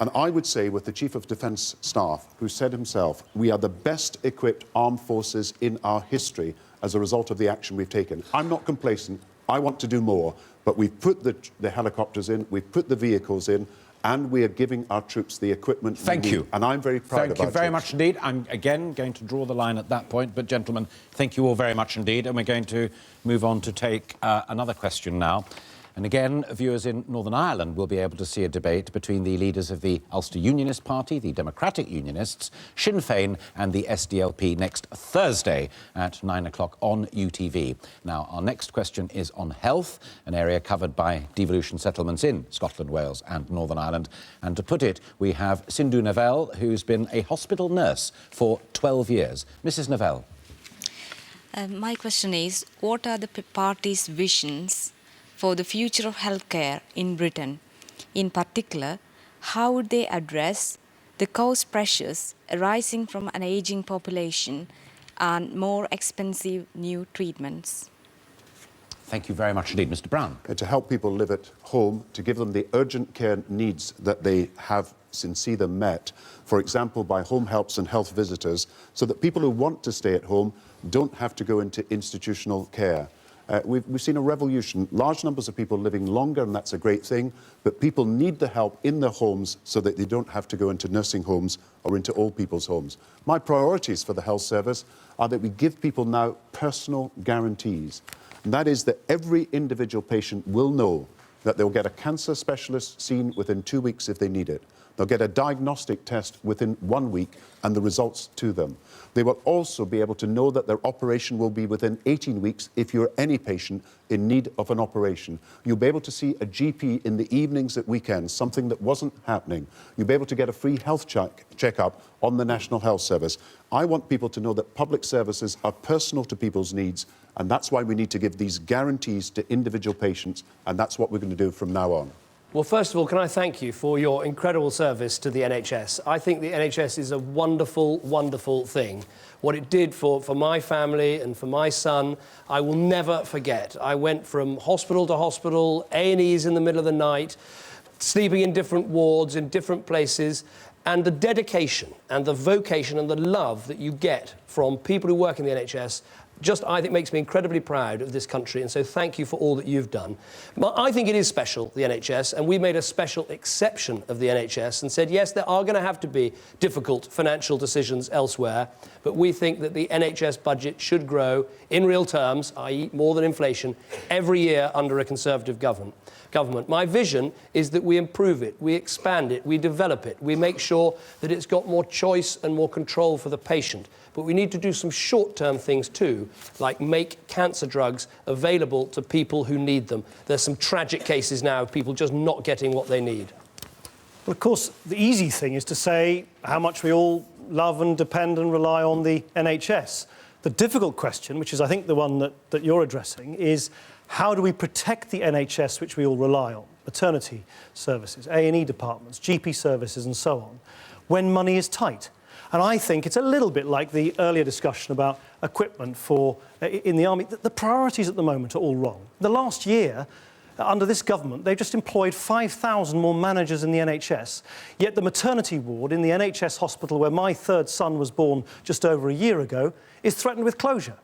And I would say, with the Chief of Defence Staff, who said himself, we are the best equipped armed forces in our history. as a result of the action we've taken. I'm not complacent. I want to do more. But we've put the helicopters in, we've put the vehicles in, and we are giving our troops the equipment we need.
Thank you.
And I'm very proud of our troops.
Thank you very much indeed. I'm again going to draw the line at that point. But, gentlemen, thank you all very much indeed. And we're going to move on to take another question now. And again, viewers in Northern Ireland will be able to see a debate between the leaders of the Ulster Unionist Party, the Democratic Unionists, Sinn Féin and the SDLP next Thursday at 9 o'clock on UTV. Now, our next question is on health, an area covered by devolution settlements in Scotland, Wales and Northern Ireland. And to put it, we have Sindhu Novell, who's been a hospital nurse for 12 years. Mrs. Novell.
My question is, what are the party's visions for the future of healthcare in Britain? In particular, how would they address the cost pressures arising from an ageing population and more expensive new treatments?
Thank you very much indeed. Mr. Brown.
To help people live at home, to give them the urgent care needs that they have and see them met, for example, by home helps and health visitors, so that people who want to stay at home don't have to go into institutional care. We've seen a revolution, large numbers of people living longer, and that's a great thing, but people need the help in their homes so that they don't have to go into nursing homes or into old people's homes. My priorities for the health service are that we give people now personal guarantees, and that is that every individual patient will know that they'll get a cancer specialist seen within 2 weeks if they need it. They'll get a diagnostic test within 1 week and the results to them. They will also be able to know that their operation will be within 18 weeks if you're any patient in need of an operation. You'll be able to see a GP in the evenings at weekends, something that wasn't happening. You'll be able to get a free health check-up on the National Health Service. I want people to know that public services are personal to people's needs, and that's why we need to give these guarantees to individual patients, and that's what we're going to do from now on.
Well, first of all, can I thank you for your incredible service to the NHS? I think the NHS is a wonderful, wonderful thing. What it did for my family and for my son, I will never forget. I went from hospital to hospital, A&Es in the middle of the night, sleeping in different wards, in different places, and the dedication and the vocation and the love that you get from people who work in the NHS just, I think, makes me incredibly proud of this country, and so thank you for all that you've done. But I think it is special, the NHS, and we made a special exception of the NHS and said, yes, there are going to have to be difficult financial decisions elsewhere, but we think that the NHS budget should grow in real terms, i.e. more than inflation, every year under a Conservative government. My vision is that we improve it, we expand it, we develop it, we make sure that it's got more choice and more control for the patient. But we need to do some short-term things too, like make cancer drugs available to people who need them. There's some tragic cases now of people just not getting what they need.
Well, of course, the easy thing is to say how much we all love and depend and rely on the NHS. The difficult question, which is, I think, the one that you're addressing, is how do we protect the NHS, which we all rely on? Maternity services, A&E departments, GP services and so on, when money is tight. And I think it's a little bit like the earlier discussion about equipment in the army. The priorities at the moment are all wrong. The last year, under this government, they've just employed 5,000 more managers in the NHS, yet the maternity ward in the NHS hospital where my third son was born just over a year ago is threatened with closure.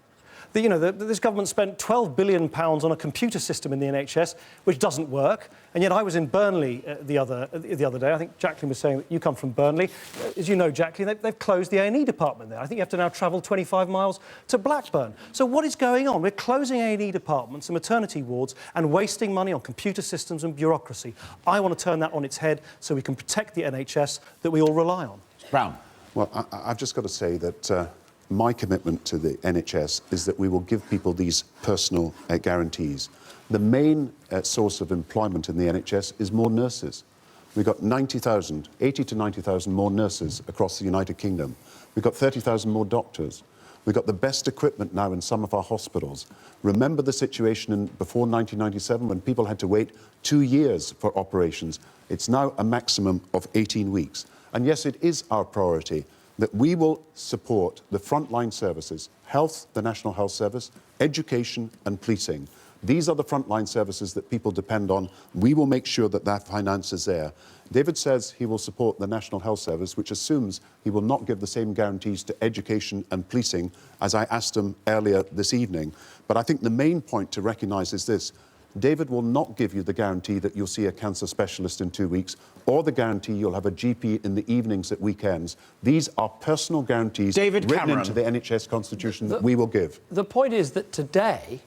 This government spent £12 billion on a computer system in the NHS, which doesn't work. And yet I was in Burnley the other day. I think Jacqueline was saying that you come from Burnley. As you know, Jacqueline, they've closed the A&E department there. I think you have to now travel 25 miles to Blackburn. So what is going on? We're closing A&E departments and maternity wards and wasting money on computer systems and bureaucracy. I want to turn that on its head so we can protect the NHS that we all rely on.
Brown.
Well, I've just got to say that my commitment to the NHS is that we will give people these personal guarantees. The main source of employment in the NHS is more nurses. We've got 80 to 90,000 more nurses across the United Kingdom. We've got 30,000 more doctors. We've got the best equipment now in some of our hospitals. Remember the situation before 1997 when people had to wait 2 years for operations. It's now a maximum of 18 weeks. And yes, it is our priority that we will support the frontline services, health, the National Health Service, education and policing. These are the frontline services that people depend on. We will make sure that that finance is there. David says he will support the National Health Service, which assumes he will not give the same guarantees to education and policing as I asked him earlier this evening. But I think the main point to recognise is this. David will not give you the guarantee that you'll see a cancer specialist in 2 weeks or the guarantee you'll have a GP in the evenings at weekends. These are personal guarantees written into the NHS Constitution that we will give.
The point is that today,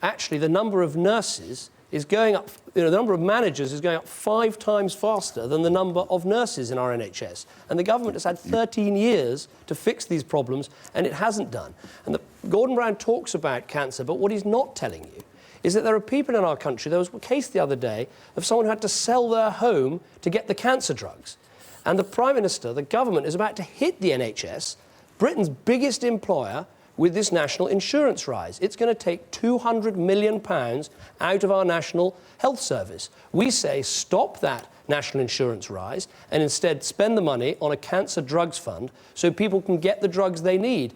actually, the number of nurses is going up, the number of managers is going up 5 times faster than the number of nurses in our NHS. And the government has had 13 years to fix these problems, and it hasn't done. And Gordon Brown talks about cancer, but what he's not telling you is that there are people in our country, there was a case the other day of someone who had to sell their home to get the cancer drugs. And the Prime Minister, the government, is about to hit the NHS, Britain's biggest employer, with this national insurance rise. It's going to take £200 million out of our National Health Service. We say stop that national insurance rise and instead spend the money on a cancer drugs fund so people can get the drugs they need.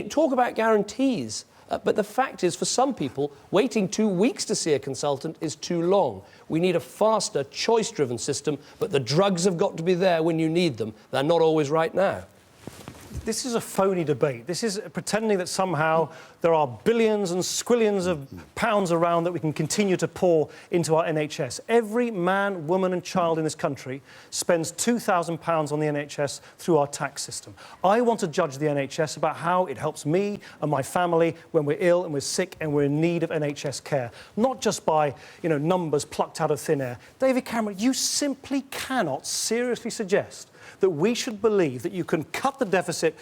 Talk about guarantees. But the fact is, for some people, waiting 2 weeks to see a consultant is too long. We need a faster, choice-driven system, but the drugs have got to be there when you need them. They're not always right now.
This is a phony debate. This is pretending that somehow there are billions and squillions of pounds around that we can continue to pour into our NHS. Every man, woman and child in this country spends £2,000 on the NHS through our tax system. I want to judge the NHS about how it helps me and my family when we're ill and we're sick and we're in need of NHS care, not just by, numbers plucked out of thin air. David Cameron, you simply cannot seriously suggest that we should believe that you can cut the deficit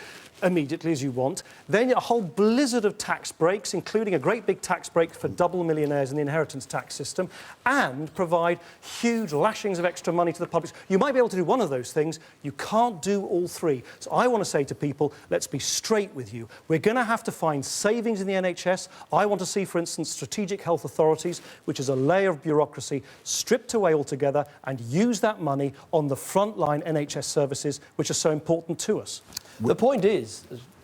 immediately as you want, then a whole blizzard of tax breaks, including a great big tax break for double millionaires in the inheritance tax system, and provide huge lashings of extra money to the public. You might be able to do one of those things. You can't do all three. So I want to say to people, let's be straight with you. We're going to have to find savings in the NHS. I want to see, for instance, strategic health authorities, which is a layer of bureaucracy, stripped away altogether and use that money on the frontline NHS services, which are so important to us.
The point is,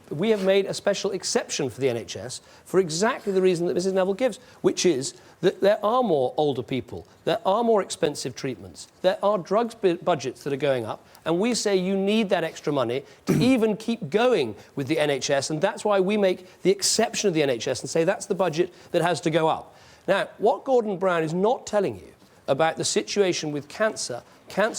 we have made a special exception for the NHS for exactly the reason that Mrs Neville gives, which is that there are more older people, there are more expensive treatments, there are drugs budgets that are going up, and we say you need that extra money to even keep going with the NHS, and that's why we make the exception of the NHS and say that's the budget that has to go up. Now, what Gordon Brown is not telling you about the situation with cancer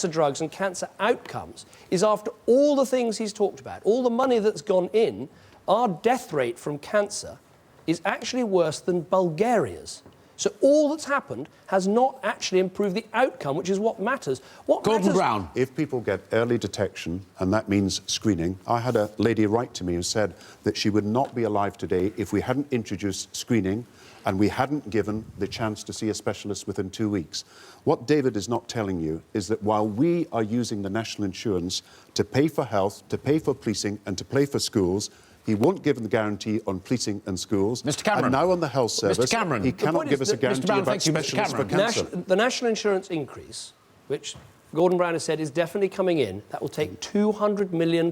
drugs and cancer outcomes is after all the things he's talked about, all the money that's gone in, our death rate from cancer is actually worse than Bulgaria's. So all that's happened has not actually improved the outcome, which is what matters.
Gordon Brown.
If people get early detection, and that means screening, I had a lady write to me who said that she would not be alive today if we hadn't introduced screening and we hadn't given the chance to see a specialist within 2 weeks. What David is not telling you is that while we are using the national insurance to pay for health, to pay for policing and to pay for schools, he won't give the guarantee on policing and schools.
Mr Cameron.
And now on the health service,
Mr Cameron.
he cannot give us a guarantee about specialists for cancer.
The national insurance increase, which Gordon Brown has said is definitely coming in, that will take £200 million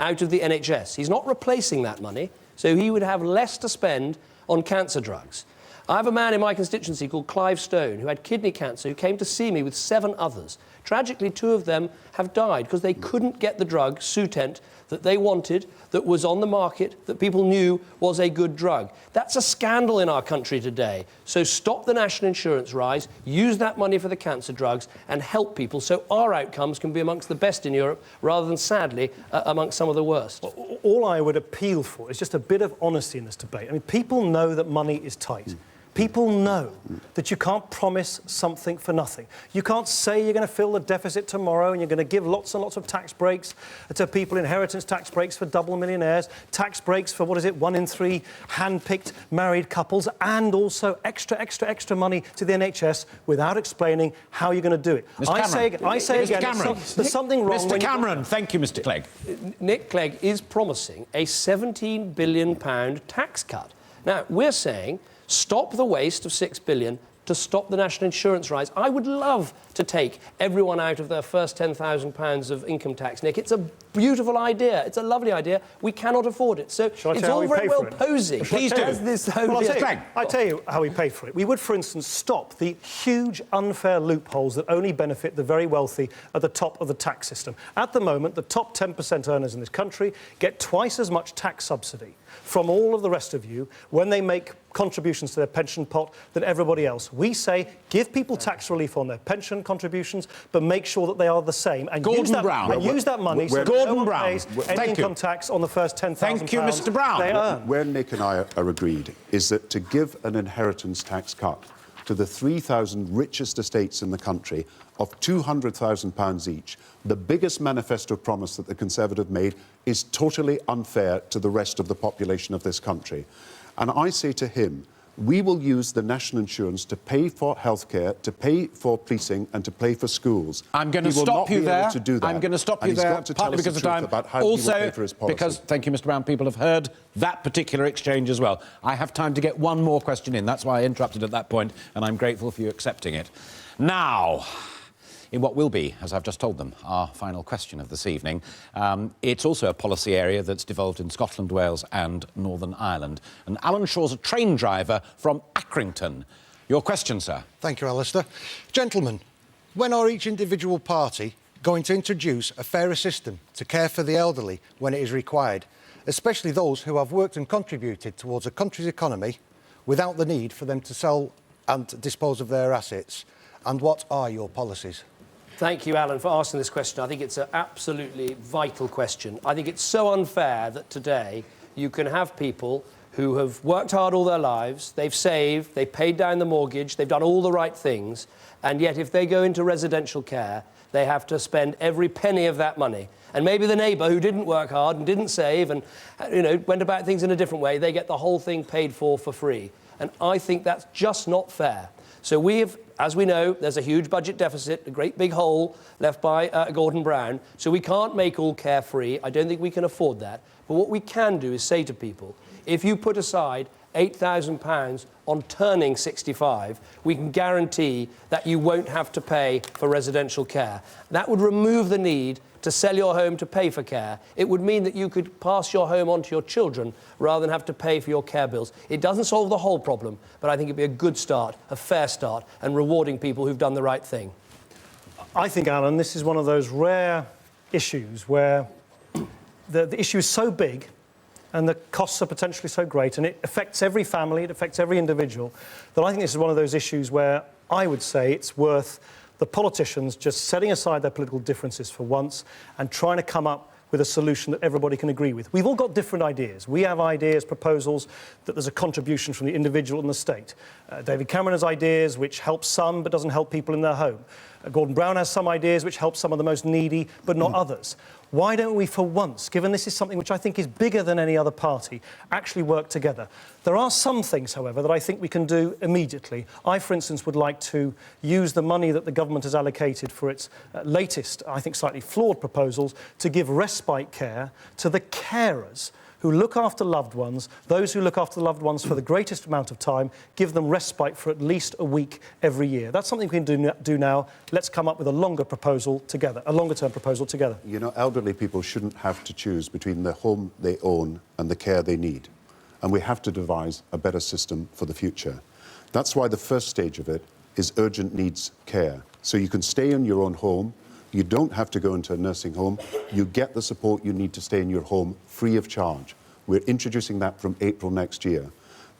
out of the NHS. He's not replacing that money, so he would have less to spend on cancer drugs. I have a man in my constituency called Clive Stone who had kidney cancer who came to see me with 7 others. Tragically, 2 of them have died because they couldn't get the drug, Sutent, that they wanted, that was on the market, that people knew was a good drug. That's a scandal in our country today. So stop the national insurance rise, use that money for the cancer drugs and help people so our outcomes can be amongst the best in Europe rather than, sadly, amongst some of the worst.
All I would appeal for is just a bit of honesty in this debate. I mean, people know that money is tight. People know that you can't promise something for nothing. You can't say you're going to fill the deficit tomorrow and you're going to give lots and lots of tax breaks to people, inheritance tax breaks for double millionaires, tax breaks for, 1 in 3 hand-picked married couples, and also extra money to the NHS without explaining how you're going to do it. I say again, there's something wrong.
Mr Cameron, thank you, Mr Clegg.
Nick Clegg is promising a £17 billion tax cut. Now, we're saying stop the waste of £6 billion to stop the national insurance rise. I would love to take everyone out of their first £10,000 of income tax, Nick. It's a beautiful idea. It's a lovely idea. We cannot afford it. So
Shall I
it's
tell
all
you how we
very
pay
well
for it?
posing.
Please do.
as this
Well,
whole
I'll tell you how we pay for it. We would, for instance, stop the huge unfair loopholes that only benefit the very wealthy at the top of the tax system. At the moment, the top 10% earners in this country get twice as much tax subsidy from all of the rest of you when they make contributions to their pension pot than everybody else. We say give people tax relief on their pension contributions, but make sure that they are the same and use that money so that no one pays any income tax on the first £10,000
Thank you, Mr. Brown.
they earn.
Where Nick and I are agreed is that to give an inheritance tax cut to the 3,000 richest estates in the country of £200,000 each, the biggest manifesto promise that the Conservative made, is totally unfair to the rest of the population of this country. And I say to him, we will use the national insurance to pay for healthcare, to pay for policing and to pay for schools.
I'm going to stop you there. I'm going to stop you there, partly because of time. Also, because, thank you, Mr. Brown, people have heard that particular exchange as well. I have time to get one more question in. That's why I interrupted at that point, and I'm grateful for you accepting it. Now, in what will be, as I've just told them, our final question of this evening. It's also a policy area that's devolved in Scotland, Wales and Northern Ireland. And Alan Shaw's a train driver from Accrington. Your question, sir.
Thank you, Alistair. Gentlemen, when are each individual party going to introduce a fairer system to care for the elderly when it is required, especially those who have worked and contributed towards a country's economy without the need for them to sell and dispose of their assets? And what are your policies?
Thank you, Alan, for asking this question. I think it's an absolutely vital question. I think it's so unfair that today you can have people who have worked hard all their lives, they've saved, they've paid down the mortgage, they've done all the right things, and yet if they go into residential care, they have to spend every penny of that money. And maybe the neighbour who didn't work hard and didn't save and went about things in a different way, they get the whole thing paid for free. And I think that's just not fair. So we have, as we know, there's a huge budget deficit, a great big hole left by Gordon Brown. So we can't make all care free. I don't think we can afford that. But what we can do is say to people, if you put aside £8,000 on turning 65, we can guarantee that you won't have to pay for residential care. That would remove the need to sell your home to pay for care. It would mean that you could pass your home on to your children rather than have to pay for your care bills. It doesn't solve the whole problem, but I think it'd be a good start, a fair start, and rewarding people who've done the right thing.
I think, Alan, this is one of those rare issues where the issue is so big and the costs are potentially so great and it affects every family, it affects every individual, that I think this is one of those issues where I would say it's worth the politicians just setting aside their political differences for once and trying to come up with a solution that everybody can agree with. We've all got different ideas. We have ideas, proposals, that there's a contribution from the individual and the state. David Cameron has ideas which help some but doesn't help people in their home. Gordon Brown has some ideas which help some of the most needy but not others. Why don't we, for once, given this is something which I think is bigger than any other party, actually work together? There are some things, however, that I think we can do immediately. I, for instance, would like to use the money that the government has allocated for its latest, I think slightly flawed proposals, to give respite care to the carers who look after loved ones, those who look after the loved ones for the greatest amount of time, give them respite for at least a week every year. That's something we can do now. Let's come up with a longer proposal together, a longer-term proposal together.
You know, elderly people shouldn't have to choose between the home they own and the care they need. And we have to devise a better system for the future. That's why the first stage of it is urgent needs care. So you can stay in your own home. You don't have to go into a nursing home. You get the support you need to stay in your home free of charge. We're introducing that from April next year.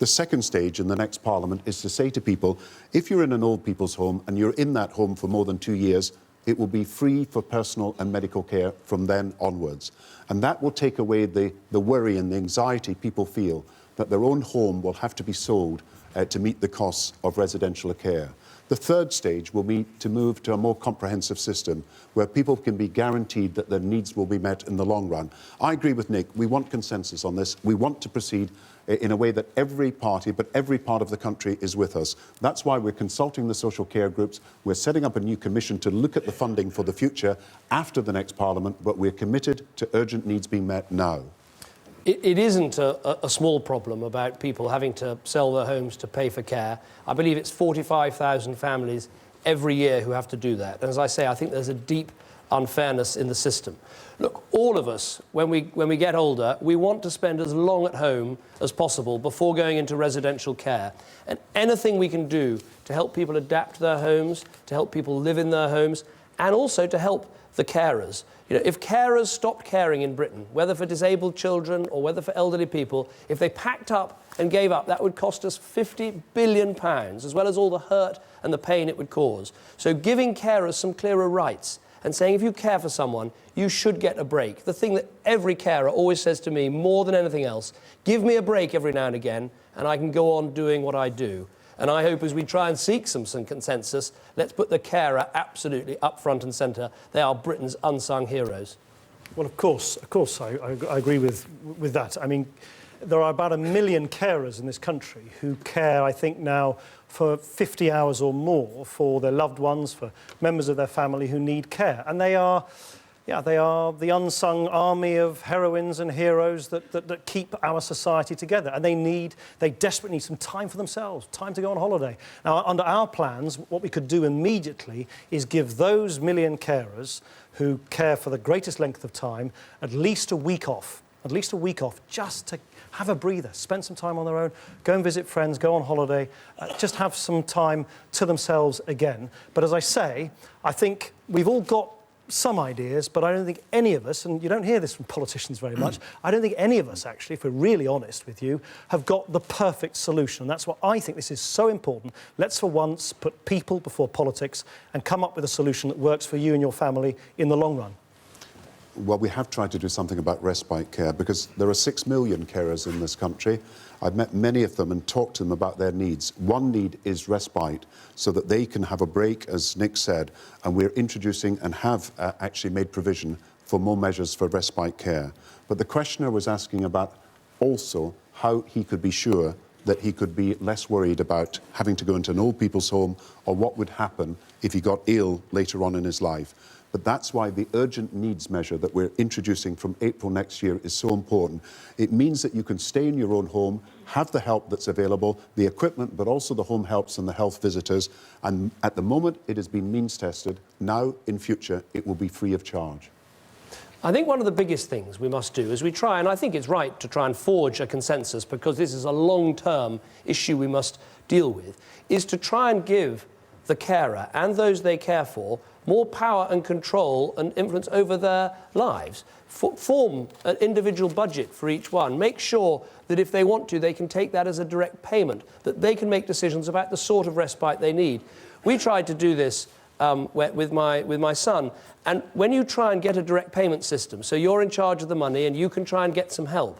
The second stage in the next Parliament is to say to people, if you're in an old people's home and you're in that home for more than 2 years, it will be free for personal and medical care from then onwards. And that will take away the worry and the anxiety people feel that their own home will have to be sold to meet the costs of residential care. The third stage will be to move to a more comprehensive system where people can be guaranteed that their needs will be met in the long run. I agree with Nick. We want consensus on this. We want to proceed in a way that every party, but every part of the country is with us. That's why we're consulting the social care groups. We're setting up a new commission to look at the funding for the future after the next Parliament, but we're committed to urgent needs being met now.
It isn't a small problem about people having to sell their homes to pay for care. I believe it's 45,000 families every year who have to do that. And as I say, I think there's a deep unfairness in the system. Look, all of us, when we get older, we want to spend as long at home as possible before going into residential care. And anything we can do to help people adapt their homes, to help people live in their homes, and also to help the carers. You know, if carers stopped caring in Britain, whether for disabled children or whether for elderly people, if they packed up and gave up, that would cost us £50 billion, as well as all the hurt and the pain it would cause. So giving carers some clearer rights and saying if you care for someone, you should get a break. The thing that every carer always says to me more than anything else, give me a break every now and again and I can go on doing what I do. And I hope as we try and seek some consensus, let's put the carer absolutely up front and centre. They are Britain's unsung heroes.
Well, of course, I agree with that. I mean, there are about 1 million carers in this country who care, I think now, for 50 hours or more for their loved ones, for members of their family who need care. And they are the unsung army of heroines and heroes that keep our society together. And they desperately need some time for themselves, time to go on holiday. Now, under our plans, what we could do immediately is give those 1 million carers who care for the greatest length of time at least a week off, just to have a breather, spend some time on their own, go and visit friends, go on holiday, just have some time to themselves again. But as I say, I think we've all got some ideas, but I don't think any of us, and you don't hear this from politicians very much, I don't think any of us actually, if we're really honest with you, have got the perfect solution. And that's why I think this is so important. Let's for once put people before politics and come up with a solution that works for you and your family in the long run.
Well, we have tried to do something about respite care because there are 6 million carers in this country. I've met many of them and talked to them about their needs. One need is respite so that they can have a break, as Nick said, and we're introducing and have actually made provision for more measures for respite care. But the questioner was asking about also how he could be sure that he could be less worried about having to go into an old people's home or what would happen if he got ill later on in his life. But that's why the urgent needs measure that we're introducing from April next year is so important. It means that you can stay in your own home, have the help that's available, the equipment, but also the home helps and the health visitors. And at the moment, it has been means tested. Now, in future, it will be free of charge.
I think one of the biggest things we must do is we try, and I think it's right to try and forge a consensus because this is a long-term issue we must deal with, is to try and give the carer and those they care for more power and control and influence over their lives. Form an individual budget for each one. Make sure that if they want to, they can take that as a direct payment, that they can make decisions about the sort of respite they need. We tried to do this with my son, and when you try and get a direct payment system, so you're in charge of the money and you can try and get some help,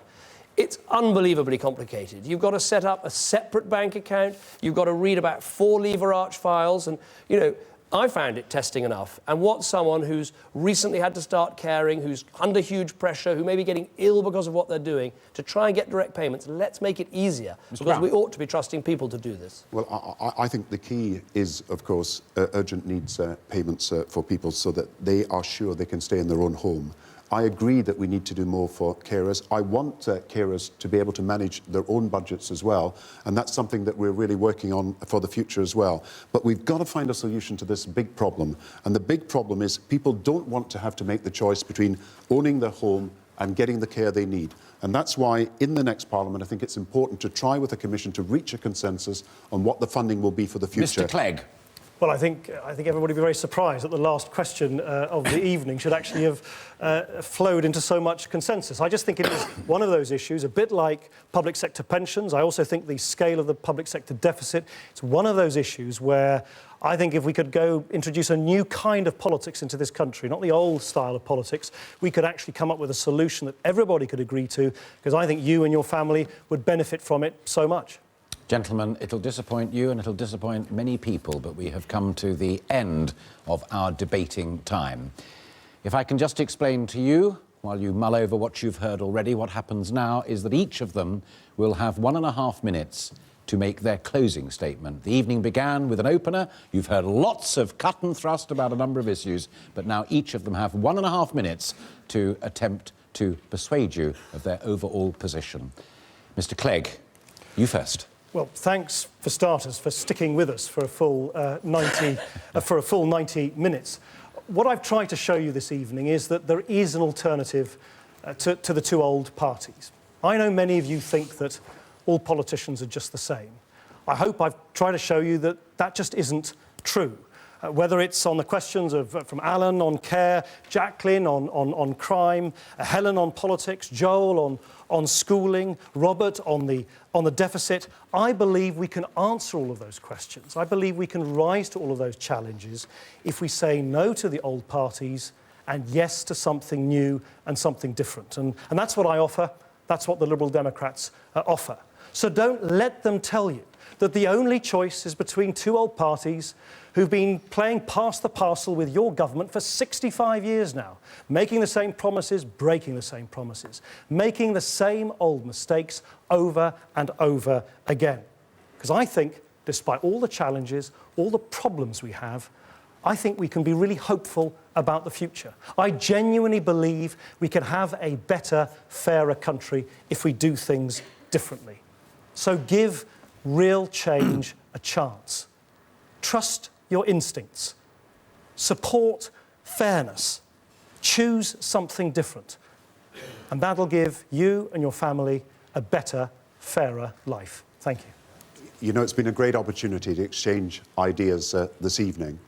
it's unbelievably complicated. You've got to set up a separate bank account, you've got to read about 4 lever arch files, and, you know, I found it testing enough. And what someone who's recently had to start caring, who's under huge pressure, who may be getting ill because of what they're doing, to try and get direct payments, let's make it easier, because we ought to be trusting people to do this.
Well, I think the key is, of course, urgent needs payments for people so that they are sure they can stay in their own home. I agree that we need to do more for carers. I want carers to be able to manage their own budgets as well, and that's something that we're really working on for the future as well. But we've got to find a solution to this big problem, and the big problem is people don't want to have to make the choice between owning their home and getting the care they need. And that's why, in the next Parliament, I think it's important to try with the Commission to reach a consensus on what the funding will be for the future.
Mr. Clegg.
Well, I think everybody will be very surprised that the last question of the evening should actually have flowed into so much consensus. I just think it is one of those issues, a bit like public sector pensions. I also think the scale of the public sector deficit, it's one of those issues where I think if we could go introduce a new kind of politics into this country, not the old style of politics, we could actually come up with a solution that everybody could agree to, because I think you and your family would benefit from it so much.
Gentlemen, it'll disappoint you and it'll disappoint many people, but we have come to the end of our debating time. If I can just explain to you, while you mull over what you've heard already, what happens now is that each of them will have 1.5 minutes to make their closing statement. The evening began with an opener. You've heard lots of cut and thrust about a number of issues, but now each of them have 1.5 minutes to attempt to persuade you of their overall position. Mr. Clegg, you first.
Well, thanks for starters for sticking with us for a full 90 minutes. what I've tried to show you this evening is that there is an alternative to the two old parties. I know many of you think that all politicians are just the same. I hope I've tried to show you that that just isn't true. Whether it's on the questions from Alan on care, Jacqueline on crime, Helen on politics, Joel on schooling, Robert on the deficit, I believe we can answer all of those questions. I believe we can rise to all of those challenges if we say no to the old parties and yes to something new and something different. And that's what I offer. That's what the Liberal Democrats offer. So don't let them tell you that the only choice is between two old parties who've been playing pass the parcel with your government for 65 years now, making the same promises, breaking the same promises, making the same old mistakes over and over again. Because I think, despite all the challenges, all the problems we have, I think we can be really hopeful about the future. I genuinely believe we can have a better, fairer country if we do things differently. So give real change a chance. Trust your instincts. Support fairness. Choose something different. And that'll give you and your family a better, fairer life. Thank you.
You know, it's been a great opportunity to exchange ideas this evening.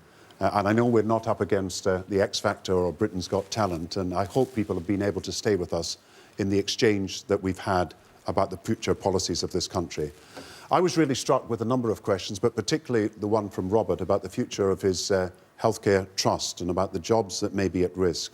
And I know we're not up against the X Factor or Britain's Got Talent, and I hope people have been able to stay with us in the exchange that we've had about the future policies of this country. I was really struck with a number of questions, but particularly the one from Robert about the future of his healthcare trust and about the jobs that may be at risk.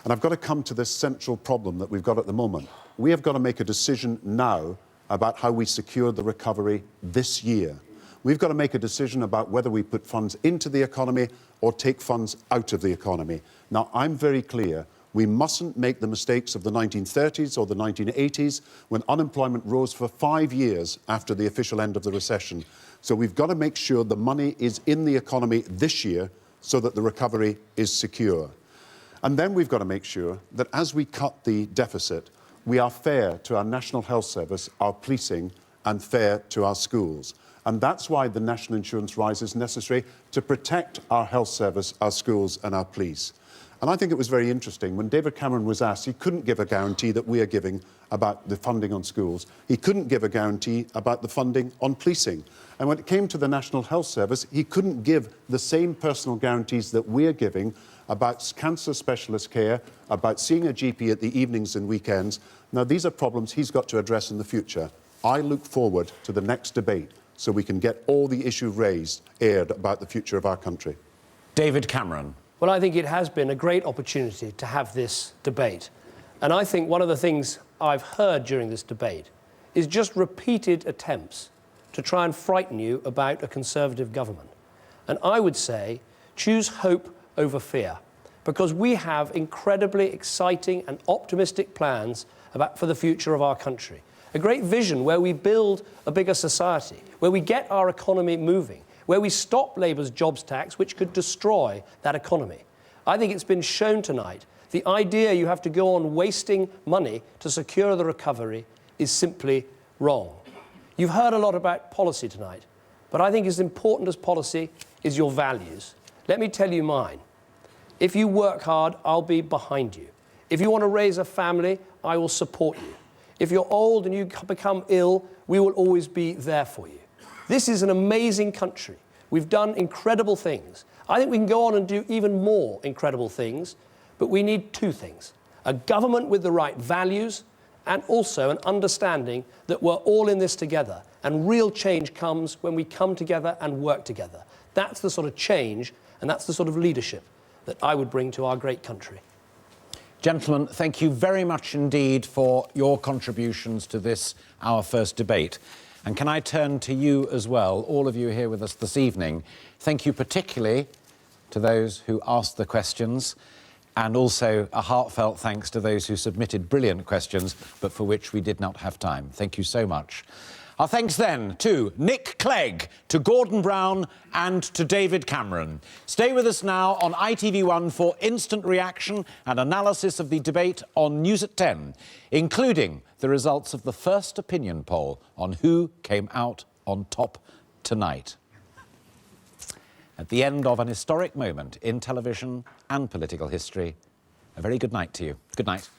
And I've got to come to this central problem that we've got at the moment. We have got to make a decision now about how we secure the recovery this year. We've got to make a decision about whether we put funds into the economy or take funds out of the economy. Now, I'm very clear. We mustn't make the mistakes of the 1930s or the 1980s when unemployment rose for 5 years after the official end of the recession. So we've got to make sure the money is in the economy this year so that the recovery is secure. And then we've got to make sure that as we cut the deficit, we are fair to our National Health Service, our policing, and fair to our schools. And that's why the national insurance rise is necessary to protect our health service, our schools and our police. And I think it was very interesting when David Cameron was asked, he couldn't give a guarantee that we are giving about the funding on schools. He couldn't give a guarantee about the funding on policing. And when it came to the National Health Service, he couldn't give the same personal guarantees that we're giving about cancer specialist care, about seeing a GP at the evenings and weekends. Now, these are problems he's got to address in the future. I look forward to the next debate so we can get all the issues aired about the future of our country.
David Cameron.
Well, I think it has been a great opportunity to have this debate. And I think one of the things I've heard during this debate is just repeated attempts to try and frighten you about a Conservative government. And I would say choose hope over fear, because we have incredibly exciting and optimistic plans for the future of our country. A great vision where we build a bigger society, where we get our economy moving, where we stop Labour's jobs tax, which could destroy that economy. I think it's been shown tonight the idea you have to go on wasting money to secure the recovery is simply wrong. You've heard a lot about policy tonight, but I think as important as policy is your values. Let me tell you mine. If you work hard, I'll be behind you. If you want to raise a family, I will support you. If you're old and you become ill, we will always be there for you. This is an amazing country. We've done incredible things. I think we can go on and do even more incredible things, but we need two things: a government with the right values and also an understanding that we're all in this together, and real change comes when we come together and work together. That's the sort of change and that's the sort of leadership that I would bring to our great country.
Gentlemen, thank you very much indeed for your contributions to this, our first debate. And can I turn to you as well, all of you here with us this evening. Thank you particularly to those who asked the questions, and also a heartfelt thanks to those who submitted brilliant questions, but for which we did not have time. Thank you so much. Our thanks then to Nick Clegg, to Gordon Brown and to David Cameron. Stay with us now on ITV1 for instant reaction and analysis of the debate on News at 10, including the results of the first opinion poll on who came out on top tonight. At the end of an historic moment in television and political history. A very good night to you. Good night.